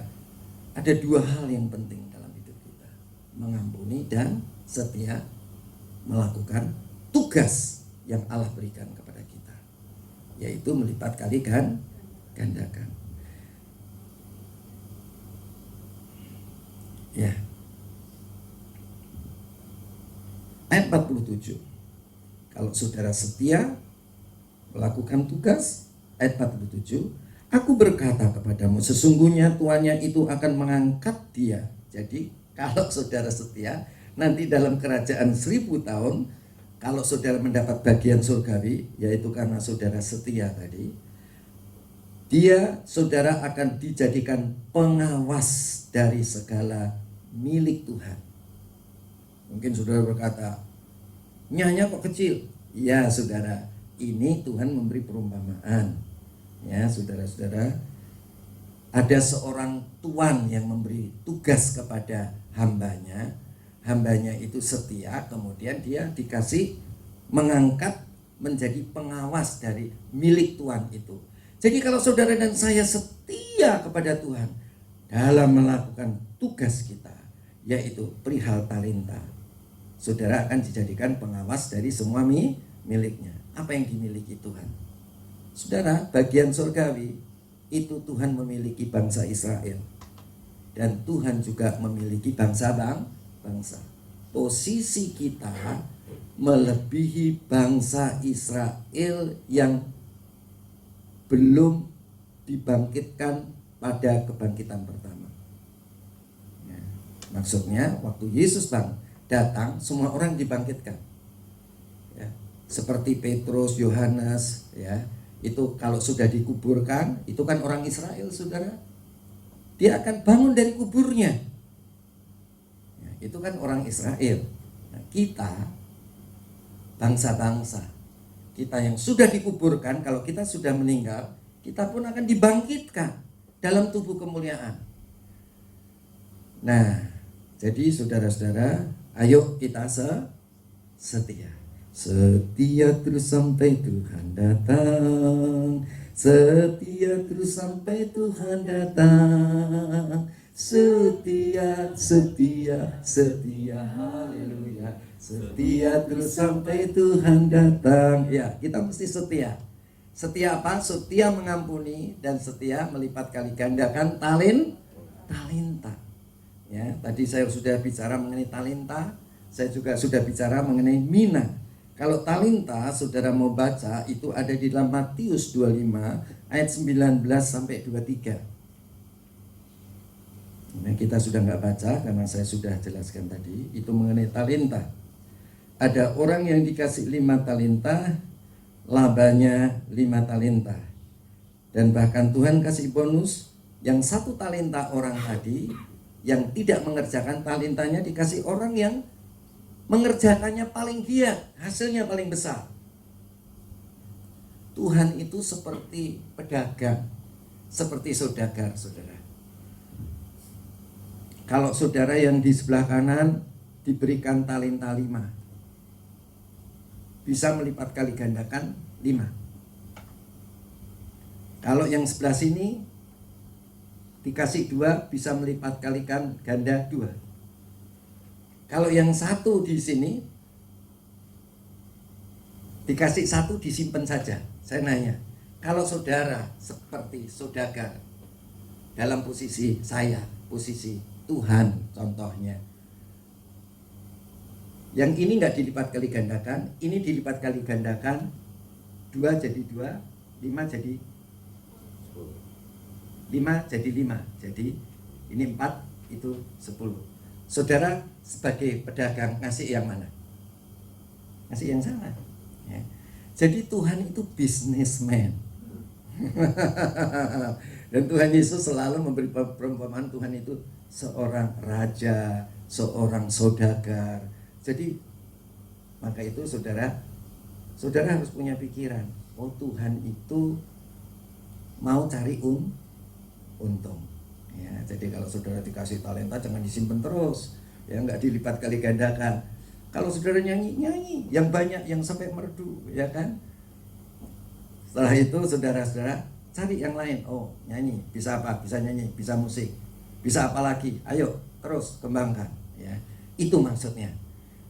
ada 2 hal yang penting dalam hidup kita: mengampuni dan setia melakukan tugas yang Allah berikan kepada kita, yaitu melipat kali gandakan. Ya. Ayat 47. Kalau saudara setia melakukan tugas, ayat 47, aku berkata kepadamu, sesungguhnya tuannya itu akan mengangkat dia. Jadi kalau saudara setia, nanti dalam kerajaan 1000 tahun, kalau saudara mendapat bagian surgawi, yaitu karena saudara setia tadi, saudara akan dijadikan pengawas dari segala milik Tuhan. Mungkin saudara berkata, nyanya kok kecil? Ya saudara, ini Tuhan memberi perumpamaan. Ya saudara-saudara, ada seorang tuan yang memberi tugas kepada hambanya. Hambanya itu setia, kemudian dia dikasih mengangkat menjadi pengawas dari milik Tuhan itu. Jadi kalau saudara dan saya setia kepada Tuhan dalam melakukan tugas kita, yaitu perihal talenta, saudara akan dijadikan pengawas dari semua miliknya. Apa yang dimiliki Tuhan? Saudara, bagian surgawi itu Tuhan memiliki bangsa Israel. Dan Tuhan juga memiliki bangsa. Posisi kita melebihi bangsa Israel yang belum dibangkitkan pada kebangkitan pertama. Ya, maksudnya waktu Yesus datang, semua orang dibangkitkan. Ya, seperti Petrus, Yohanes, ya, itu kalau sudah dikuburkan, itu kan orang Israel, saudara. Dia akan bangun dari kuburnya. Ya, itu kan orang Israel. Nah, kita bangsa-bangsa, kita yang sudah dikuburkan, kalau kita sudah meninggal, kita pun akan dibangkitkan dalam tubuh kemuliaan. Nah, jadi saudara-saudara, ayo kita setia. Setia terus sampai Tuhan datang. Setia terus sampai Tuhan datang. Setia, haleluya. Setia terus sampai Tuhan datang. Ya, kita mesti setia. Setia apa? Setia mengampuni dan setia melipat kali gandakan talenta. Ya, tadi saya sudah bicara mengenai talenta, saya juga sudah bicara mengenai mina. Kalau talenta, saudara mau baca, itu ada di dalam Matius 25 ayat 19 sampai 23. Nah, kita sudah nggak baca karena saya sudah jelaskan tadi, itu mengenai talenta. Ada orang yang dikasih 5 talenta, labanya 5 talenta. Dan bahkan Tuhan kasih bonus, yang 1 talenta orang tadi yang tidak mengerjakan talentanya dikasih orang yang mengerjakannya paling giat, hasilnya paling besar. Tuhan itu seperti pedagang, seperti saudagar, saudara. Kalau saudara yang di sebelah kanan diberikan talenta 5, bisa melipat kali gandakan 5. Kalau yang sebelah sini dikasih 2, bisa melipat kalikan ganda 2. Kalau yang 1 di sini dikasih 1, disimpan saja. Saya nanya, kalau saudara seperti saudagar dalam posisi saya, posisi Tuhan contohnya, yang ini nggak dilipat kali gandakan, ini dilipat kali gandakan, 2 jadi 2, 5 jadi 5 jadi 5, jadi ini 4, itu 10. Saudara sebagai pedagang ngasih yang mana? Ngasih yang sana. Ya. Jadi Tuhan itu businessman. Dan Tuhan Yesus selalu memberi perumpamaan Tuhan itu seorang raja, seorang saudagar. Jadi maka itu saudara harus punya pikiran, oh Tuhan itu mau cari untung. Ya, jadi kalau saudara dikasih talenta jangan disimpan terus, ya nggak dilipat kali gandakan. Kalau saudara nyanyi yang banyak, yang sampai merdu, ya kan. Setelah itu saudara-saudara cari yang lain. Oh, nyanyi bisa apa? Bisa nyanyi, bisa musik, bisa apa lagi? Ayo terus kembangkan. Ya, itu maksudnya.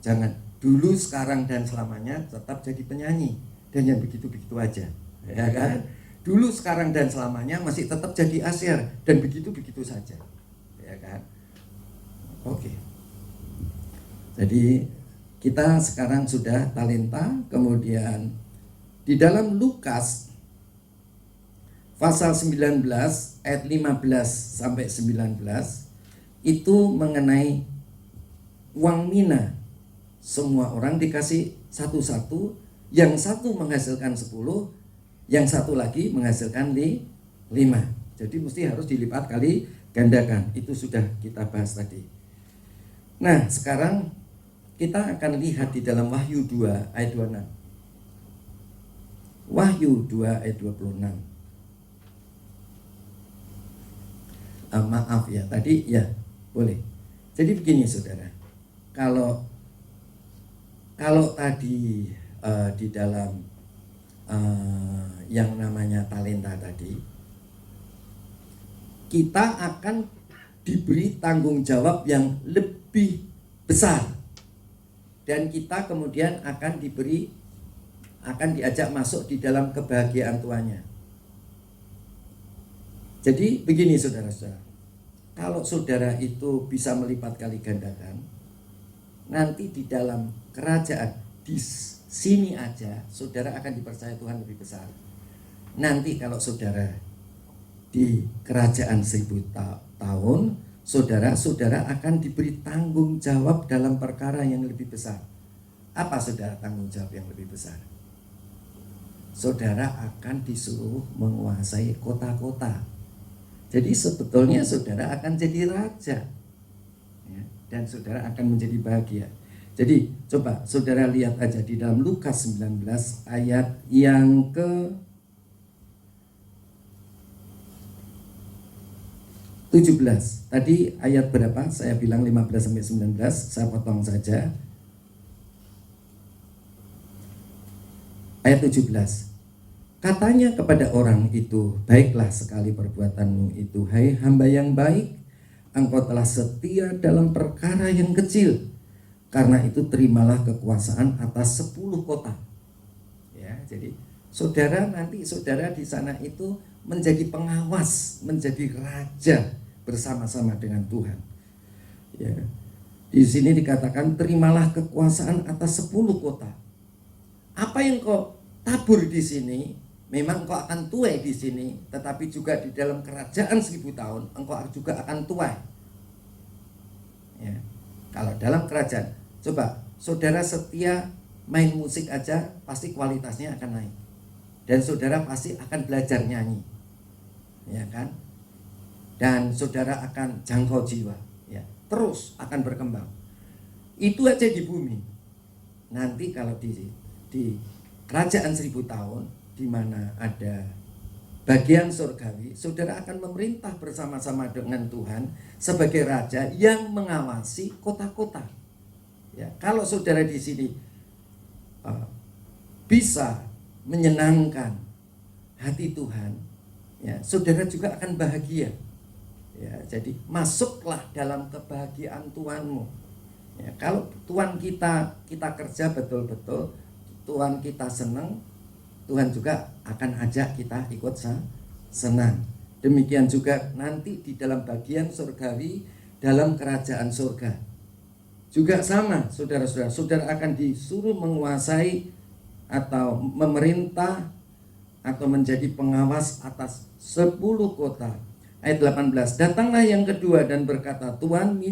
Jangan dulu, sekarang dan selamanya tetap jadi penyanyi dan yang begitu-begitu aja, ya kan. Dulu, sekarang, dan selamanya masih tetap jadi Asyir dan begitu-begitu saja, ya kan? Oke. Jadi kita sekarang sudah talenta, kemudian di dalam Lukas pasal 19 ayat 15 sampai 19 itu mengenai uang mina. Semua orang dikasih satu-satu, yang 1 menghasilkan 10, yang 1 lagi menghasilkan 5. Jadi mesti harus dilipat kali gandakan. Itu sudah kita bahas tadi. Nah, sekarang kita akan lihat di dalam Wahyu 2 ayat 26. Wahyu 2 ayat 26. Maaf ya, tadi ya boleh. Jadi begini saudara, kalau tadi di dalam yang namanya talenta tadi, kita akan diberi tanggung jawab yang lebih besar, dan kita kemudian akan diberi akan diajak masuk di dalam kebahagiaan tuannya. Jadi begini saudara-saudara, kalau saudara itu bisa melipat kali gandakan, nanti di dalam kerajaan di sini aja saudara akan dipercaya Tuhan lebih besar. Nanti kalau saudara di kerajaan 1000 tahun, saudara akan diberi tanggung jawab dalam perkara yang lebih besar. Apa saudara tanggung jawab yang lebih besar? Saudara akan disuruh menguasai kota-kota. Jadi sebetulnya saudara akan jadi raja, ya, dan saudara akan menjadi bahagia. Jadi coba saudara lihat aja di dalam Lukas 19 ayat yang ke 17. Tadi ayat berapa? Saya bilang 15 sampai 19, saya potong saja. Ayat 17. Katanya kepada orang itu, baiklah sekali perbuatanmu itu, hai hamba yang baik, engkau telah setia dalam perkara yang kecil, karena itu terimalah kekuasaan atas 10 kota. Ya, jadi saudara nanti saudara di sana itu menjadi pengawas, menjadi raja bersama-sama dengan Tuhan. Ya. Di sini dikatakan terimalah kekuasaan atas 10 kota. Apa yang kau tabur di sini, memang engkau akan tuai di sini, tetapi juga di dalam kerajaan 1000 tahun engkau juga akan tuai. Ya. Kalau dalam kerajaan, coba saudara setia main musik aja, pasti kualitasnya akan naik. Dan saudara pasti akan belajar nyanyi, ya kan? Dan saudara akan jangkau jiwa, ya, terus akan berkembang. Itu aja di bumi. Nanti kalau di kerajaan 1000 tahun, di mana ada bagian surgawi, saudara akan memerintah bersama-sama dengan Tuhan sebagai raja yang mengawasi kota-kota. Ya, kalau saudara di sini bisa menyenangkan hati Tuhan, ya, saudara juga akan bahagia. Ya, jadi masuklah dalam kebahagiaan Tuhanmu. Ya, kalau Tuhan kita kerja betul-betul, Tuhan kita senang, Tuhan juga akan ajak kita ikut senang. Demikian juga nanti di dalam bagian surgawi, dalam kerajaan surga juga sama, saudara-saudara. Saudara akan disuruh menguasai atau memerintah atau menjadi pengawas atas 10 kota. Ayat 18, datanglah yang kedua dan berkata, Tuhan,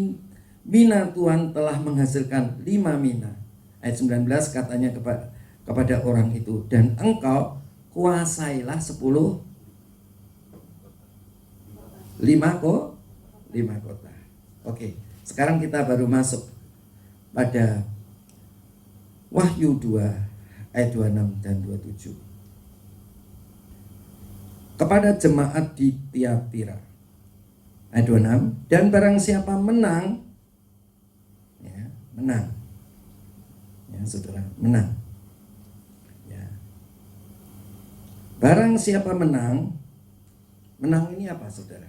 mina Tuhan telah menghasilkan 5 mina. Ayat 19 katanya kepada orang itu, dan engkau kuasailah 10 5 kota. Oke, sekarang kita baru masuk pada Wahyu 2 ayat 26 dan 27. Kepada jemaat di Tiatira, ayat 26, dan barang siapa menang, ya, menang, ya saudara, menang, ya, barang siapa menang ini apa saudara?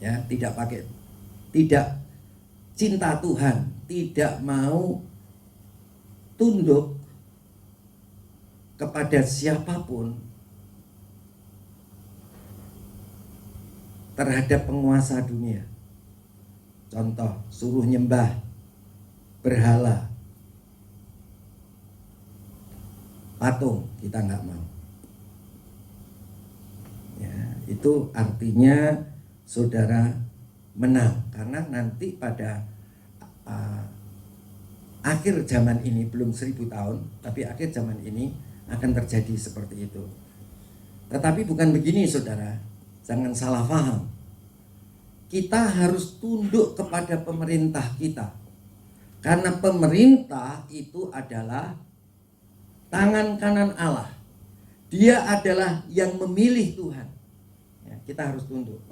Ya, tidak cinta Tuhan, tidak mau tunduk kepada siapapun terhadap penguasa dunia. Contoh, suruh nyembah berhala, patung, kita nggak mau. Ya, itu artinya saudara menang, karena nanti pada akhir zaman ini, belum 1000 tahun, tapi akhir zaman ini akan terjadi seperti itu. Tetapi bukan begini saudara, jangan salah paham. Kita harus tunduk kepada pemerintah kita, karena pemerintah itu adalah tangan kanan Allah. Dia adalah yang memilih Tuhan, ya, kita harus tunduk.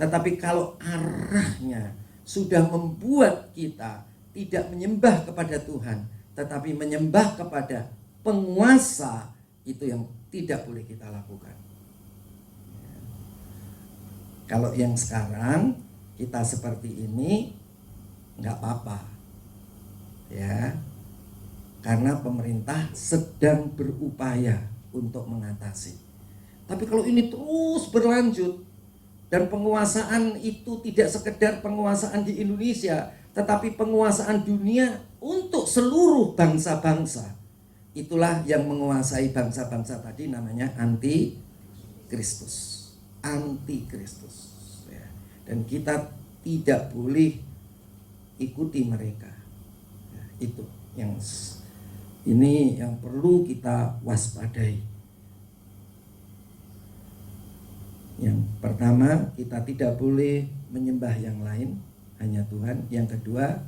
Tetapi kalau arahnya sudah membuat kita tidak menyembah kepada Tuhan, tetapi menyembah kepada penguasa, itu yang tidak boleh kita lakukan. Kalau yang sekarang kita seperti ini, nggak apa-apa, ya. karena pemerintah sedang berupaya untuk mengatasi. Tapi kalau ini terus berlanjut dan penguasaan itu tidak sekedar penguasaan di Indonesia, tetapi penguasaan dunia untuk seluruh bangsa-bangsa, itulah yang menguasai bangsa-bangsa tadi, namanya anti-Kristus. Anti-Kristus ya. Dan kita tidak boleh ikuti mereka ya, itu yang ini yang perlu kita waspadai. Yang pertama, kita tidak boleh menyembah yang lain, hanya Tuhan. Yang kedua,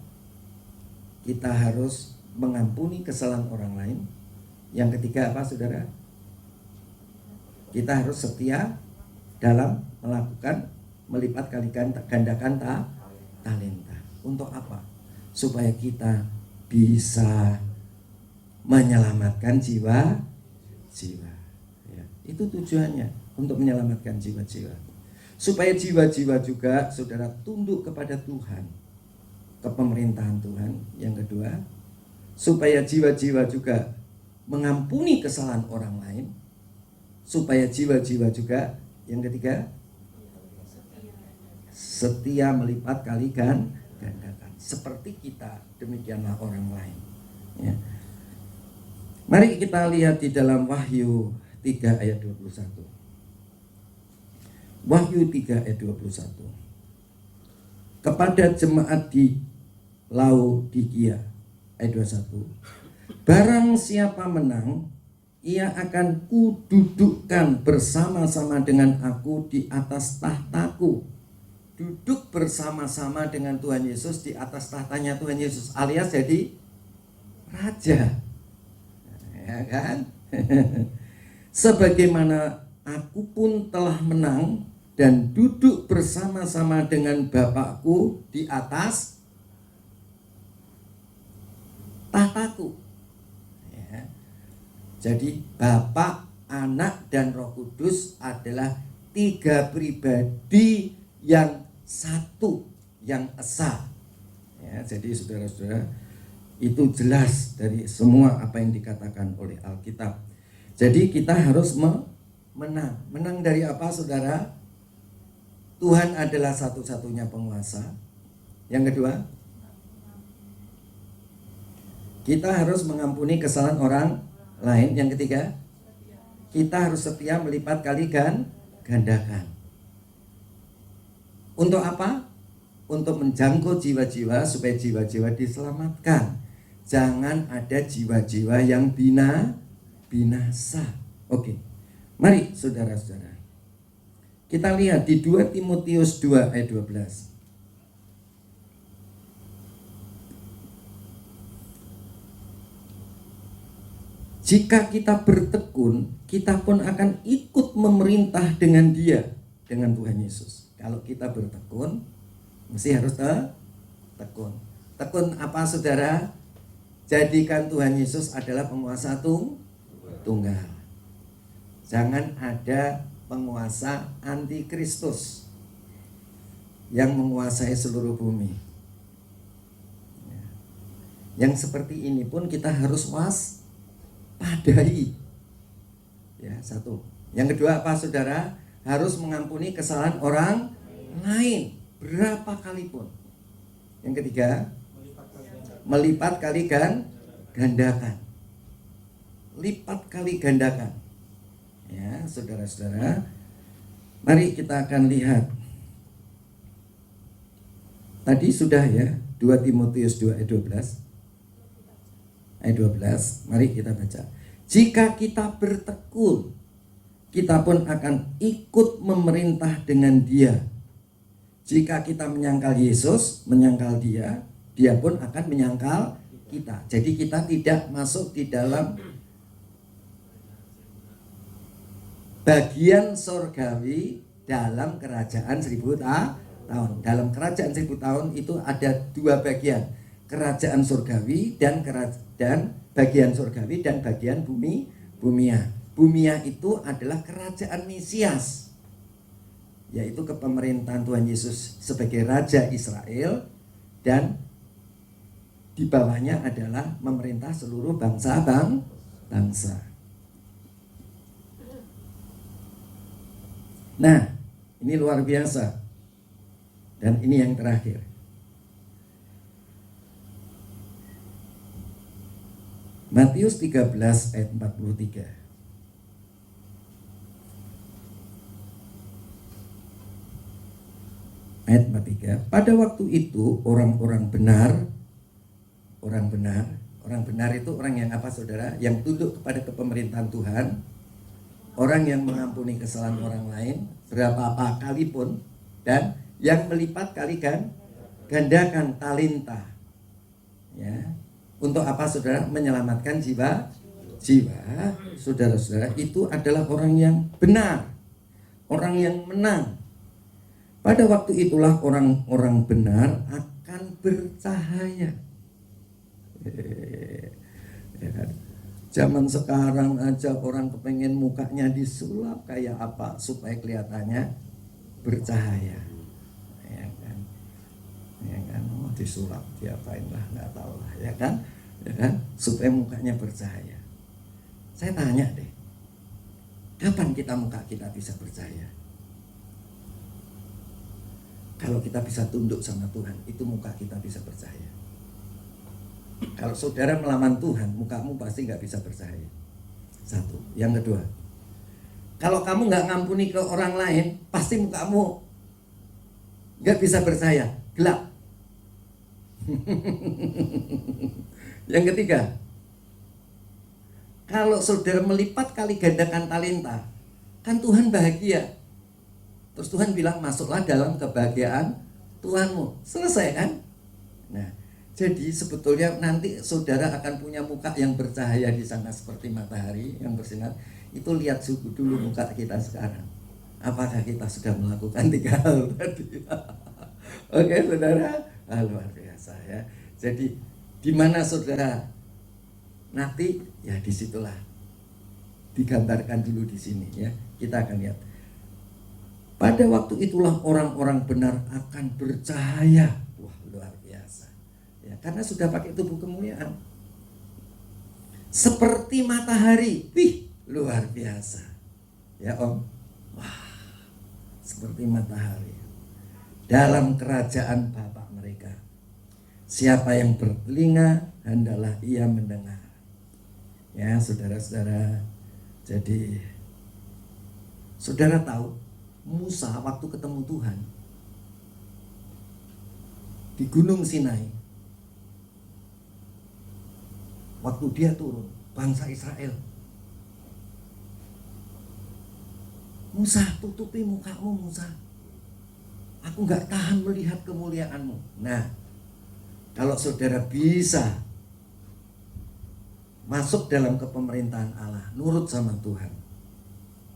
kita harus mengampuni kesalahan orang lain. Yang ketiga apa, saudara? Kita harus setia dalam melakukan melipat kali gandakan talenta. Untuk apa? Supaya kita bisa menyelamatkan jiwa-jiwa. Ya, itu tujuannya, untuk menyelamatkan jiwa-jiwa. Supaya jiwa-jiwa juga, saudara, tunduk kepada Tuhan, ke pemerintahan Tuhan. Yang kedua, supaya jiwa-jiwa juga mengampuni kesalahan orang lain. Supaya jiwa-jiwa juga, yang ketiga, setia melipat kali gandakan. Seperti kita, demikianlah orang lain. Ya. Mari kita lihat di dalam Wahyu 3 ayat 21. Wahyu 3 ayat 21. Kepada jemaat di Laodikia ayat 21. Barang siapa menang, ia akan kududukkan bersama-sama dengan aku di atas tahtaku. Duduk bersama-sama dengan Tuhan Yesus di atas tahtanya Tuhan Yesus, alias jadi raja. Ya kan? Sebagaimana aku pun telah menang dan duduk bersama-sama dengan Bapakku di atas tahtaku. Ya. Jadi Bapa, Anak, dan Roh Kudus adalah tiga pribadi yang satu, yang esa. Ya, jadi saudara-saudara, itu jelas dari semua apa yang dikatakan oleh Alkitab. Jadi kita harus menang. Menang dari apa, saudara? Tuhan adalah satu-satunya penguasa. Yang kedua, kita harus mengampuni kesalahan orang lain. Yang ketiga, kita harus setia melipat kali gandakan. Untuk apa? Untuk menjangkau jiwa-jiwa supaya jiwa-jiwa diselamatkan. Jangan ada jiwa-jiwa yang binasa. Oke. Mari saudara-saudara, kita lihat di 2 Timotius 2 ayat 12. Jika kita bertekun, kita pun akan ikut memerintah dengan Dia, dengan Tuhan Yesus. Kalau kita bertekun, mesti harus tekun. Tekun apa, saudara? Jadikan Tuhan Yesus adalah penguasa tunggal. Jangan ada penguasa anti-Kristus yang menguasai seluruh bumi. Yang seperti ini pun kita harus waspadai. Ya, satu. Yang kedua apa, saudara? Harus mengampuni kesalahan orang lain berapa kali pun. Yang ketiga, melipat kali gandakan. Lipat kali gandakan. Ya, saudara-saudara, mari kita akan lihat. Tadi sudah ya, 2 Timotius 2 ayat 12. Ayat 12, mari kita baca. Jika kita bertekun, kita pun akan ikut memerintah dengan Dia. Jika kita menyangkal Yesus, menyangkal Dia, Dia pun akan menyangkal kita. Jadi kita tidak masuk di dalam bagian surgawi dalam kerajaan 1000 tahun. Dalam kerajaan 1000 tahun itu ada dua bagian, kerajaan surgawi dan bagian surgawi dan bagian bumia. Bumia itu adalah kerajaan Mesias, yaitu kepemerintahan Tuhan Yesus sebagai Raja Israel, dan Di bawahnya adalah memerintah seluruh bangsa. Nah, ini luar biasa. Dan ini yang terakhir. Matius 13 ayat 43. Ayat 43. Pada waktu itu orang benar itu orang yang apa saudara? Yang tunduk kepada kepemerintahan Tuhan, orang yang mengampuni kesalahan orang lain berapa kali pun, dan yang melipat kalikan gandakan talenta. Ya. Untuk apa saudara? Menyelamatkan jiwa. Saudara-saudara, itu adalah orang yang benar, orang yang menang. Pada waktu itulah orang-orang benar akan bercahaya. Ya kan? Zaman sekarang aja orang kepengen mukanya disulap kayak apa supaya kelihatannya bercahaya. Ya kan? Ya kan? Oh, disulap diapain lah, nggak tahu lah, ya kan? Ya kan? Supaya mukanya bercahaya. Saya tanya deh, kapan muka kita bisa bercahaya? Kalau kita bisa tunduk sama Tuhan, itu muka kita bisa bercahaya. Kalau saudara melawan Tuhan, mukamu pasti nggak bisa bercahaya. Satu. Yang kedua, kalau kamu nggak ngampuni ke orang lain, pasti mukamu nggak bisa bercahaya, gelap. Yang ketiga, kalau saudara melipat kali gandakan talenta, kan Tuhan bahagia. Terus Tuhan bilang, masuklah dalam kebahagiaan Tuhanmu. Selesai kan? Nah, jadi sebetulnya nanti saudara akan punya muka yang bercahaya di sana seperti matahari yang bersinar. Itu lihat suhu dulu muka kita sekarang. Apakah kita sudah melakukan 3 hal tadi? Oke saudara, luar biasa ya. Jadi di mana saudara nanti, ya disitulah digambarkan dulu di sini ya. Kita akan lihat. Pada waktu itulah orang-orang benar akan bercahaya. Wah, luar biasa. Ya, karena sudah pakai tubuh kemuliaan. Seperti matahari. Wih, luar biasa. Ya, Om. Wah, seperti matahari. Dalam kerajaan Bapa mereka. Siapa yang bertelinga, hendaklah ia mendengar. Ya, saudara-saudara. Jadi, saudara tahu Musa waktu ketemu Tuhan di Gunung Sinai, waktu dia turun, bangsa Israel, Musa, tutupi mukamu Musa, aku gak tahan melihat kemuliaanmu. Nah, kalau saudara bisa masuk dalam kepemerintahan Allah, nurut sama Tuhan,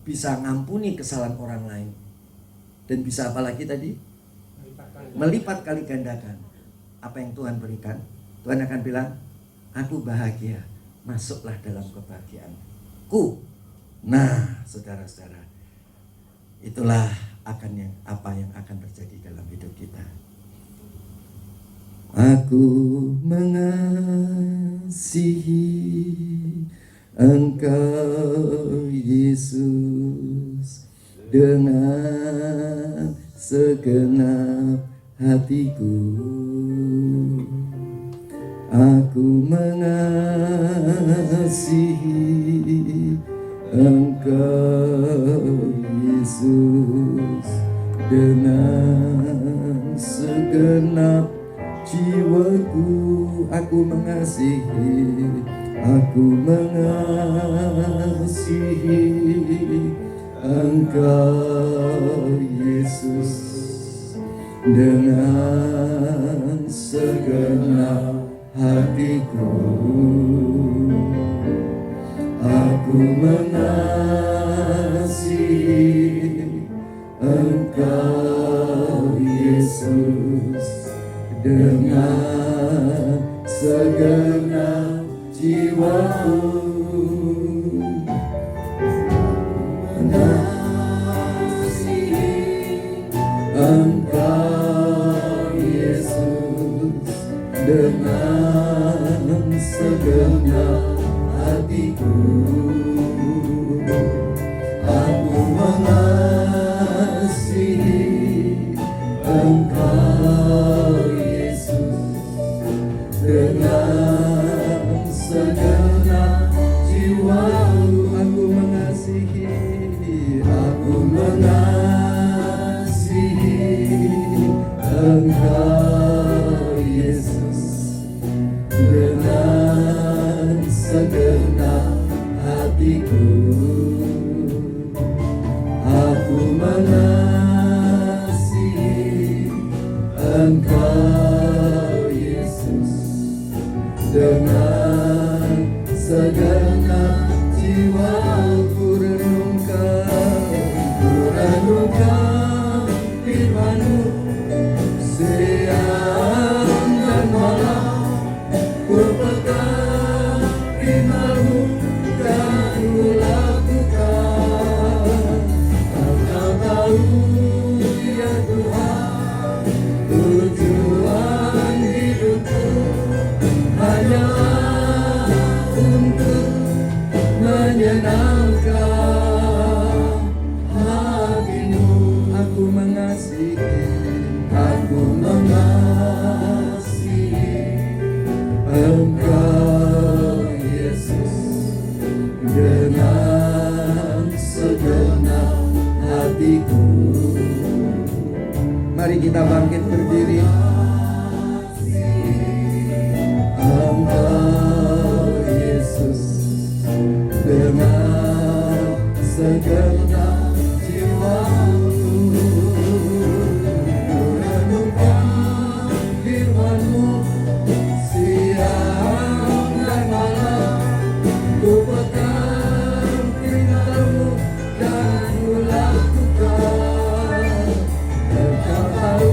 bisa ngampuni kesalahan orang lain, dan bisa apa lagi tadi? Melipat kali gandakan apa yang Tuhan berikan. Tuhan akan bilang, aku bahagia, masuklah dalam kebahagiaanku. Nah, saudara-saudara, itulah apa yang akan terjadi dalam hidup kita. Aku mengasihi Engkau Yesus dengan segenap hatiku. Aku mengasihi Engkau Yesus dengan segenap jiwaku. Aku mengasihi Engkau Yesus dengan segenap hatiku. Aku mengasihi Engkau Yesus dengan segenap jiwaku. Mengasihi Engkau Yesus dengan segenap hatiku. Aku mengasihi Engkau Yesus dengan segenap jiwaku. Aku mengasihi Engkau Yesus dengan segenap hatiku. Aku mengasihi Engkau Yesus dengan segenap jiwaku. Renungkan firman-Mu siang dan malam, ku pegang firman-Mu dan ku lakukan. Engkau tahu ya Tuhan, tujuan hidupku hanyalah untuk menyenangkan hati-Mu. Aku mengasihi Engkau Yesus dengan segenap hatiku. Mari kita bangkit berdiri. Engkau Yesus dengan segenap jiwaku. Renungkan firman-Mu siang dan malam, ku pegang perintah-Mu dan ku lakukan. Engkau tahu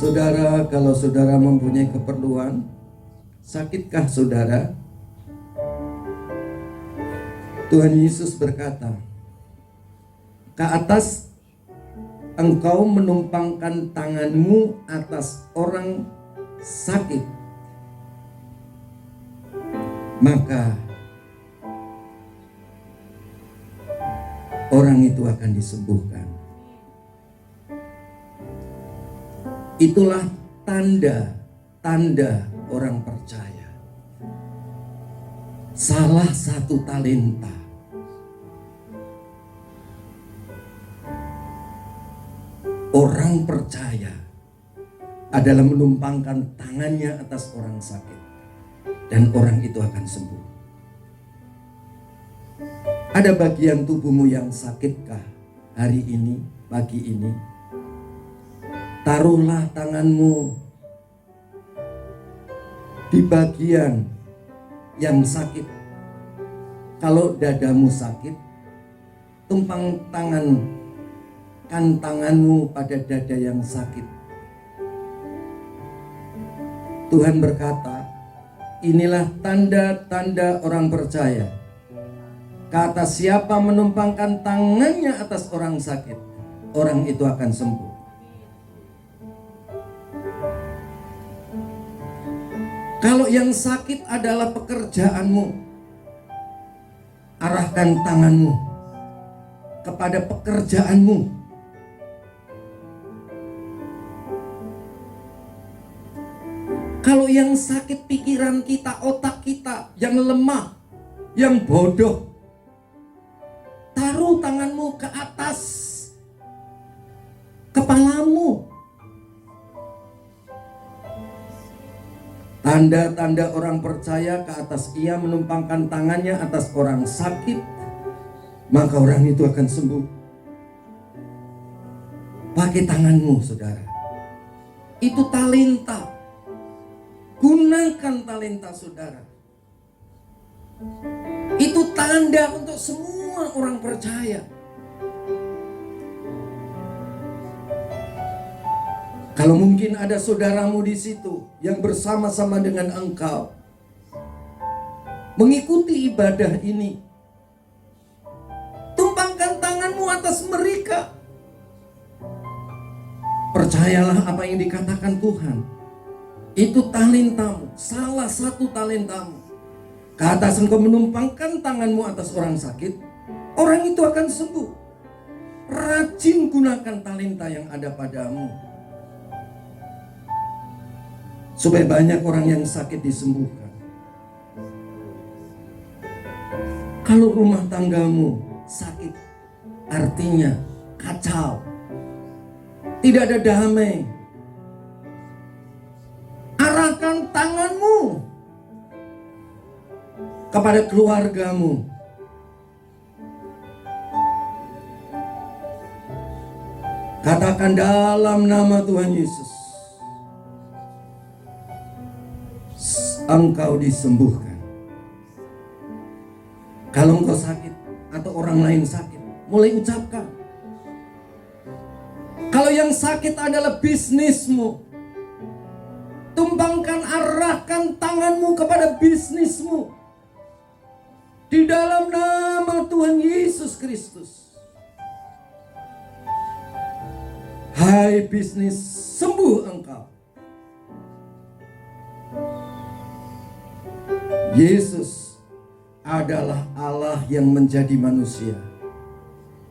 Saudara, kalau saudara mempunyai keperluan, sakitkah saudara? Tuhan Yesus berkata, ke atas engkau menumpangkan tanganmu atas orang sakit, maka orang itu akan disembuhkan. Itulah tanda-tanda orang percaya. Salah satu talenta orang percaya adalah menumpangkan tangannya atas orang sakit, dan orang itu akan sembuh. Ada bagian tubuhmu yang sakitkah hari ini, pagi ini? Taruhlah tanganmu di bagian yang sakit. Kalau dadamu sakit, tumpang tanganmu pada dada yang sakit. Tuhan berkata, inilah tanda-tanda orang percaya. Kata siapa menumpangkan tangannya atas orang sakit, orang itu akan sembuh. Kalau yang sakit adalah pekerjaanmu, arahkan tanganmu kepada pekerjaanmu. Kalau yang sakit pikiran kita, otak kita yang lemah, yang bodoh, taruh tanganmu ke atas kepalamu. Tanda-tanda orang percaya ke atas ia menumpangkan tangannya atas orang sakit, maka orang itu akan sembuh. Pakai tanganmu, saudara. Itu talenta. Gunakan talenta saudara. Itu tanda untuk semua orang percaya. Kalau mungkin ada saudaramu di situ yang bersama-sama dengan engkau mengikuti ibadah ini, tumpangkan tanganmu atas mereka. Percayalah apa yang dikatakan Tuhan. Itu talentamu, salah satu talentamu. Ke atas engkau menumpangkan tanganmu atas orang sakit, orang itu akan sembuh. Rajin gunakan talenta yang ada padamu, supaya banyak orang yang sakit disembuhkan. Kalau rumah tanggamu sakit, artinya kacau, tidak ada damai. Arahkan tanganmu kepada keluargamu. Katakan dalam nama Tuhan Yesus, engkau disembuhkan. Kalau engkau sakit atau orang lain sakit, mulai ucapkan. Kalau yang sakit adalah bisnismu, tumpangkan, arahkan tanganmu kepada bisnismu. Di dalam nama Tuhan Yesus Kristus. Hai bisnis, sembuh engkau. Yesus adalah Allah yang menjadi manusia.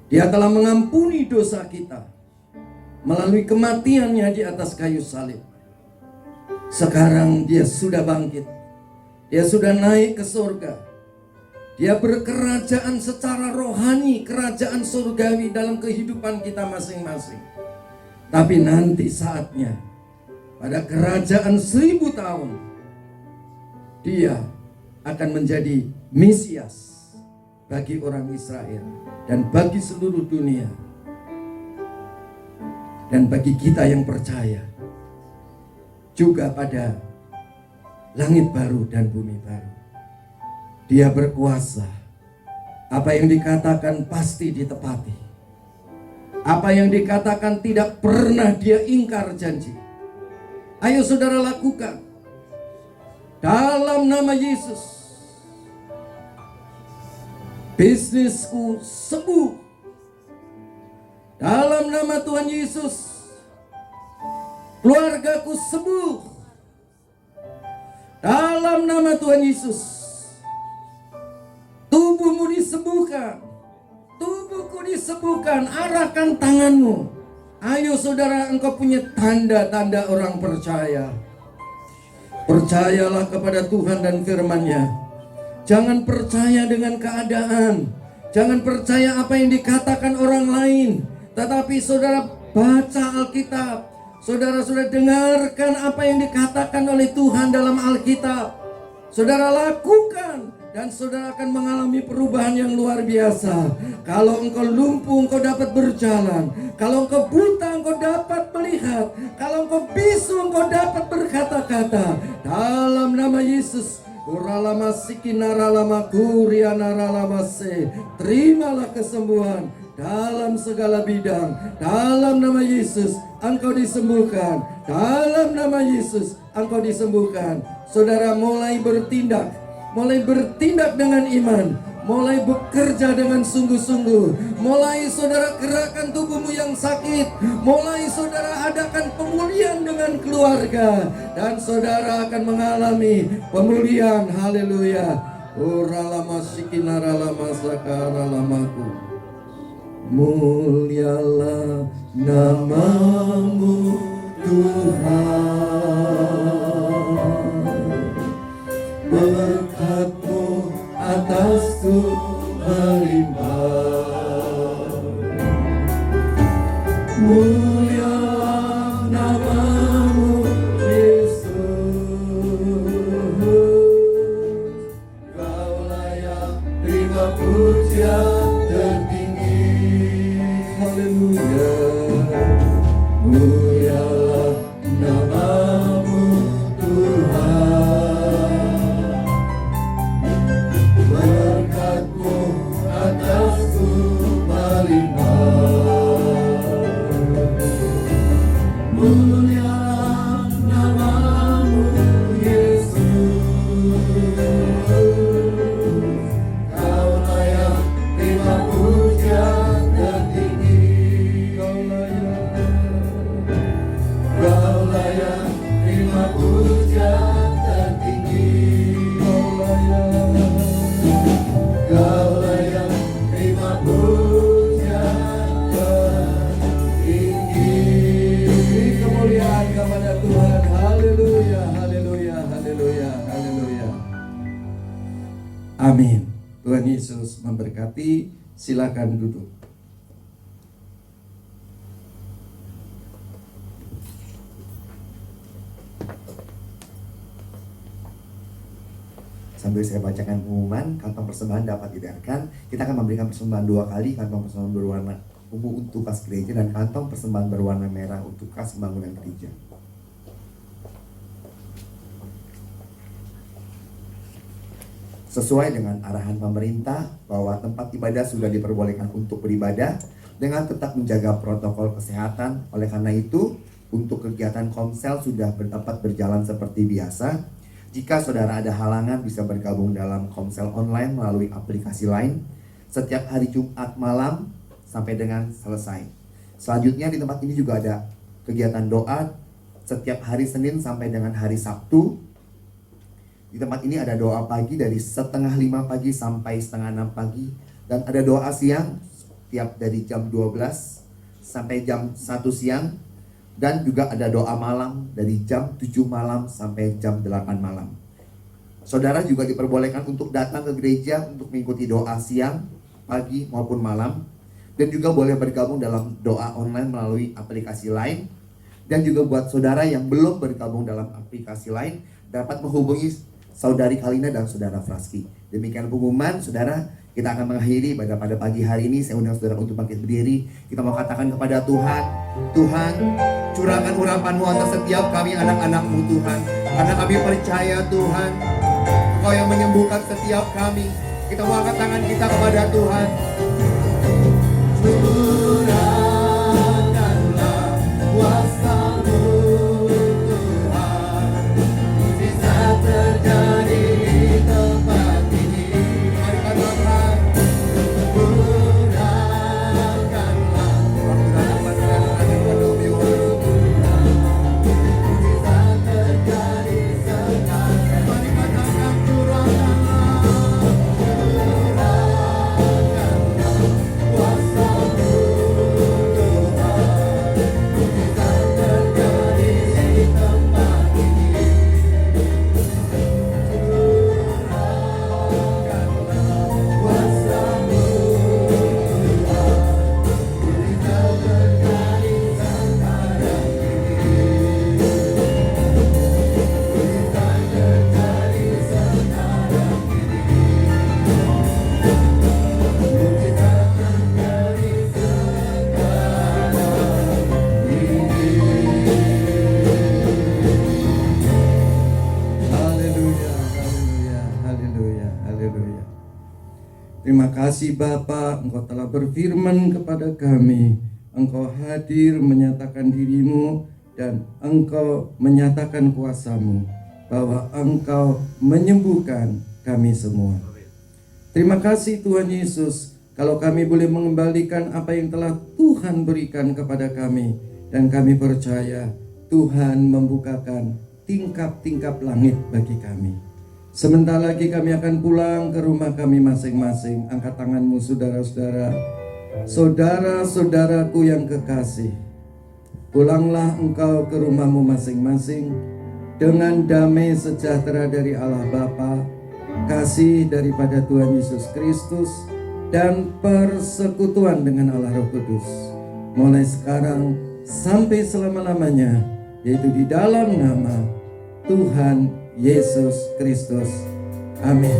Dia telah mengampuni dosa kita melalui kematiannya di atas kayu salib. Sekarang dia sudah bangkit. Dia sudah naik ke surga. Dia berkerajaan secara rohani, kerajaan surgawi dalam kehidupan kita masing-masing. Tapi nanti saatnya, pada kerajaan 1000 tahun, dia akan menjadi Mesias bagi orang Israel dan bagi seluruh dunia. Dan bagi kita yang percaya, juga pada langit baru dan bumi baru. Dia berkuasa. Apa yang dikatakan pasti ditepati. Apa yang dikatakan tidak pernah dia ingkar janji. Ayo saudara lakukan. Dalam nama Yesus. Bisnisku sembuh. Dalam nama Tuhan Yesus. Keluargaku sembuh. Dalam nama Tuhan Yesus. Tubuhmu disembuhkan. Tubuhku disembuhkan. Arahkan tanganmu. Ayo saudara, engkau punya tanda-tanda orang percaya. Percayalah kepada Tuhan dan firman-Nya. Jangan percaya dengan keadaan. Jangan percaya apa yang dikatakan orang lain. Tetapi saudara baca Alkitab. Saudara-saudara dengarkan apa yang dikatakan oleh Tuhan dalam Alkitab. Saudara lakukan. Dan saudara akan mengalami perubahan yang luar biasa. Kalau engkau lumpuh, engkau dapat berjalan. Kalau engkau buta, engkau dapat melihat. Kalau engkau bisu, engkau dapat berkata-kata. Dalam nama Yesus. Terimalah kesembuhan dalam segala bidang. Dalam nama Yesus, engkau disembuhkan. Dalam nama Yesus, engkau disembuhkan. Saudara mulai bertindak. Mulai bertindak dengan iman. Mulai bekerja dengan sungguh-sungguh. Mulai saudara gerakkan tubuhmu yang sakit. Mulai saudara adakan pemulihan dengan keluarga. Dan saudara akan mengalami pemulihan. Haleluya. Uralama sikinaralama sakaralamaku. Mulialah namamu Tuhan. Berkat-Mu atasku melimpah. Mulialah namamu Yesus. Kau layak terima pujian tertinggi. Haleluya. Mulialah namamu Tuhan. Berkat-Mu atasku melimpah. Mulialah namamu Yesus. Kau layak terima pujian tertinggi. Kau layak terima pujian tertinggi. Kau layak terima pujian tertinggi. Kemuliaan kepada Tuhan. Haleluya, haleluya, haleluya, haleluya. Amin. Tuhan Yesus memberkati. Silakan duduk. Sambil saya bacakan pengumuman, kantong persembahan dapat diedarkan. Kita akan memberikan persembahan 2 kali, kantong persembahan berwarna ungu untuk kas gereja dan kantong persembahan berwarna merah untuk kas bangunan gereja. Sesuai dengan arahan pemerintah bahwa tempat ibadah sudah diperbolehkan untuk beribadah dengan tetap menjaga protokol kesehatan. Oleh karena itu, untuk kegiatan komsel sudah dapat berjalan seperti biasa. Jika saudara ada halangan bisa bergabung dalam komsel online melalui aplikasi lain setiap hari Jumat malam sampai dengan selesai. Selanjutnya di tempat ini juga ada kegiatan doa setiap hari Senin sampai dengan hari Sabtu. Di tempat ini ada doa pagi dari 4:30 pagi sampai 5:30 pagi. Dan ada doa siang setiap dari jam 12 sampai jam 1 siang. Dan juga ada doa malam dari jam 7 malam sampai jam 8 malam. Saudara juga diperbolehkan untuk datang ke gereja untuk mengikuti doa siang, pagi maupun malam. Dan juga boleh bergabung dalam doa online melalui aplikasi lain. Dan juga buat saudara yang belum bergabung dalam aplikasi lain dapat menghubungi Saudari Kalina dan Saudara Fraski. Demikian pengumuman, saudara. Kita akan mengakhiri pada pagi hari ini. Saya undang saudara untuk bangkit berdiri. Kita mau katakan kepada Tuhan, Tuhan, curahkan urapan-Mu atas setiap kami anak-anak-Mu Tuhan. Karena kami percaya Tuhan, Engkau yang menyembuhkan setiap kami. Kita mau angkat tangan kita kepada Tuhan. Curahkanlah kuasa-Mu Tuhan. Terima kasih Bapa, Engkau telah berfirman kepada kami. Engkau hadir menyatakan dirimu dan Engkau menyatakan kuasamu, bahwa Engkau menyembuhkan kami semua. Terima kasih Tuhan Yesus, kalau kami boleh mengembalikan apa yang telah Tuhan berikan kepada kami. Dan kami percaya Tuhan membukakan tingkap-tingkap langit bagi kami. Sebentar lagi kami akan pulang ke rumah kami masing-masing. Angkat tanganmu saudara-saudara. Saudara-saudaraku yang kekasih, pulanglah engkau ke rumahmu masing-masing dengan damai sejahtera dari Allah Bapa, kasih daripada Tuhan Yesus Kristus, dan persekutuan dengan Allah Roh Kudus. Mulai sekarang sampai selama-lamanya, yaitu di dalam nama Tuhan Yesus Kristus. Amin.